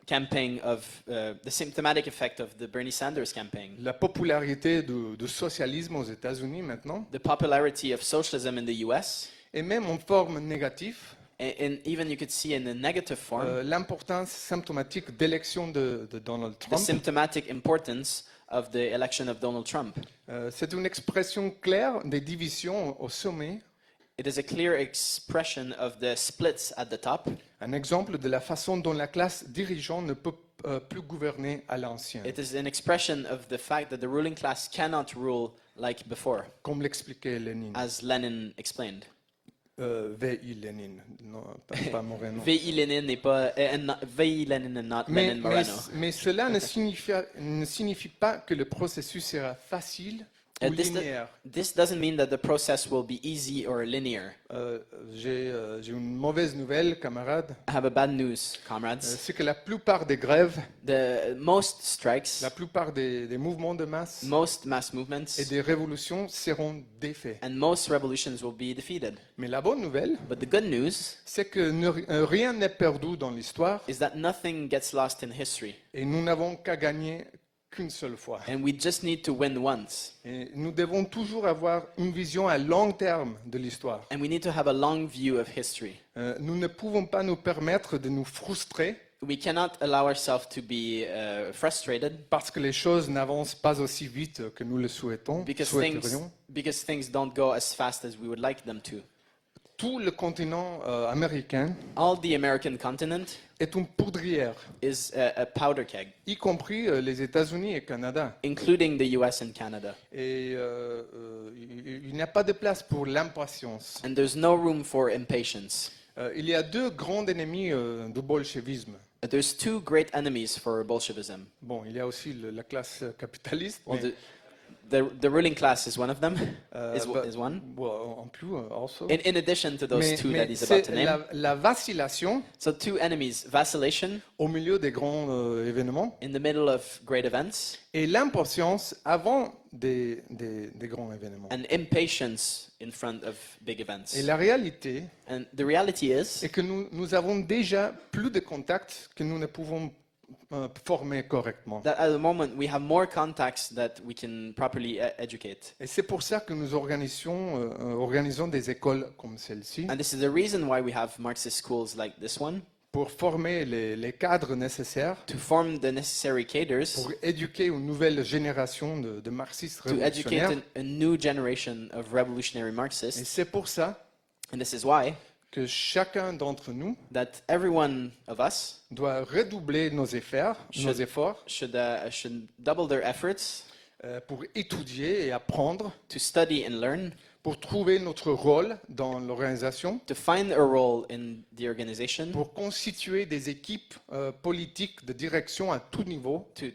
campaign of the symptomatic effect of the Bernie Sanders campaign. La popularité du socialisme aux États-Unis maintenant, The popularity of socialism in the US, et même en forme négative, and even you could see in a negative form, l'importance symptomatique d'élection de Donald the Trump. symptomatic importance of the election of Donald Trump. C'est une expression claire des divisions au sommet, It is a clear expression of the splits at the top. un exemple de la façon dont la classe dirigeante ne peut plus gouverner à l'ancien, It is an expression of the fact that the ruling class cannot rule like before, comme l'expliquait Lénine. as Lenin explained. V.I. Lénine, non, pas Moreno. V.I. Lenin n'est pas V.I. Lenin and not Mais, Lenin mais, Moreno. mais cela ne signifie pas que le processus sera facile ou linéaire. This doesn't mean that the process will be easy or linear. J'ai une mauvaise nouvelle, camarades. I have a bad news, comrades. C'est que la plupart des grèves, Most strikes, la plupart des mouvements de masse most mass movements, et des révolutions seront défaits. and most revolutions will be defeated. Mais la bonne nouvelle, But the good news c'est que rien n'est perdu dans l'histoire is that nothing gets lost in history, et nous n'avons qu'à gagner qu'une seule fois. and we just need to win once. Et nous devons toujours avoir une vision à long terme de l'histoire. And we need to have a long view of history. Nous ne pouvons pas nous permettre de nous frustrer We cannot allow ourselves to be frustrated parce que les choses n'avancent pas aussi vite que nous le souhaiterions. because things don't go as fast as we would like them to. Tout le continent américain All the American continent est une poudrière, is a powder keg, y compris les États-Unis et le Canada. including the US and Canada. Et il n'y a pas de place pour l'impatience. And there's no room for impatience. Il y a deux grands ennemis du bolchevisme. There's two great enemies for Bolshevism. Bon, il y a aussi la classe capitaliste. Well, mais, the ruling class is one of them, bah, is one. bon, en plus, also. In addition to those Mais, two mais that he's about to c'est name. la vacillation So two enemies, vacillation au milieu des grands événements in the middle of great events et l'impatience avant des grands événements. and impatience in front of big events. Et la réalité And the reality is est que nous avons déjà plus de contacts que nous ne pouvons former correctement. that at the moment we have more contacts that we can properly educate. Et c'est pour ça que nous organisons des écoles comme celle-ci And this is the reason why we have Marxist schools like this one, pour former les cadres nécessaires to form the necessary cadres, pour éduquer une nouvelle génération de marxistes to educate révolutionnaires. a new generation of revolutionary Et Marxists. c'est pour ça And this is why que chacun d'entre nous that every one of us doit redoubler nos efforts should double their efforts pour étudier et apprendre, to study and learn, pour trouver notre rôle dans l'organisation, to find a role in the organization, pour constituer des équipes politiques de direction à tout niveau to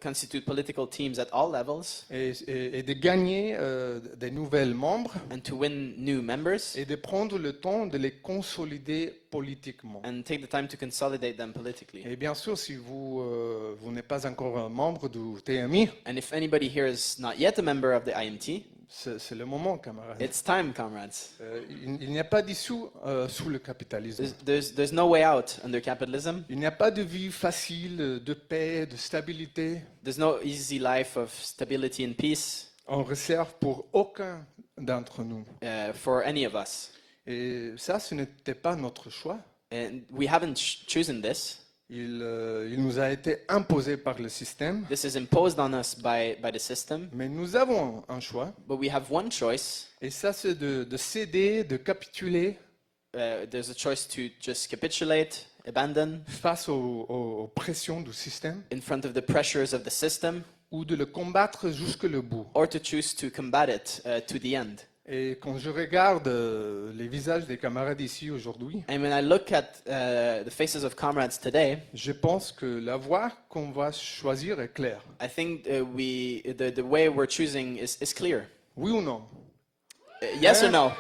constitute political teams at all levels, et de gagner des nouvelles membres and to win new members, et de prendre le temps de les consolider politiquement. and take the time to consolidate them politically. Et bien sûr, si vous n'êtes pas encore un membre du TMI, And if anybody here is not yet a member of the IMT, c'est le moment, camarades. it's time, comrades. Il n'y a pas d'issue sous le capitalisme. There's no way out under capitalism. Il n'y a pas de vie facile, de paix, de stabilité. There's no easy life of stability and peace On réserve pour aucun d'entre nous. for any of us. Et ça, ce n'était pas notre choix. And we haven't chosen this. il nous a été imposé par le système, This is imposed on us by the system, mais nous avons un choix. but we have one choice. Et ça, c'est de céder, de capituler There's a choice to just capitulate, abandon face aux pressions du système, in front of the pressures of the system, ou de le combattre jusqu'au bout. or to choose to combat it to the end. Et quand je regarde les visages des camarades ici aujourd'hui, And when I look at the faces of comrades today, je pense que la voie qu'on va choisir est claire. I think the way we're choosing is clear. Oui ou non? Yes or no?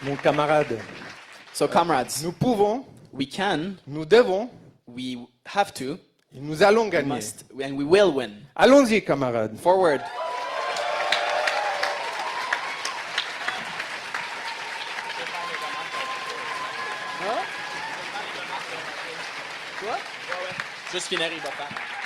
Mon camarade, So, comrades, nous pouvons, we can, nous devons, we have to, et nous allons we gagner. must, and we will win. Allons-y, camarades. Forward. Juste qu'il n'arrive pas.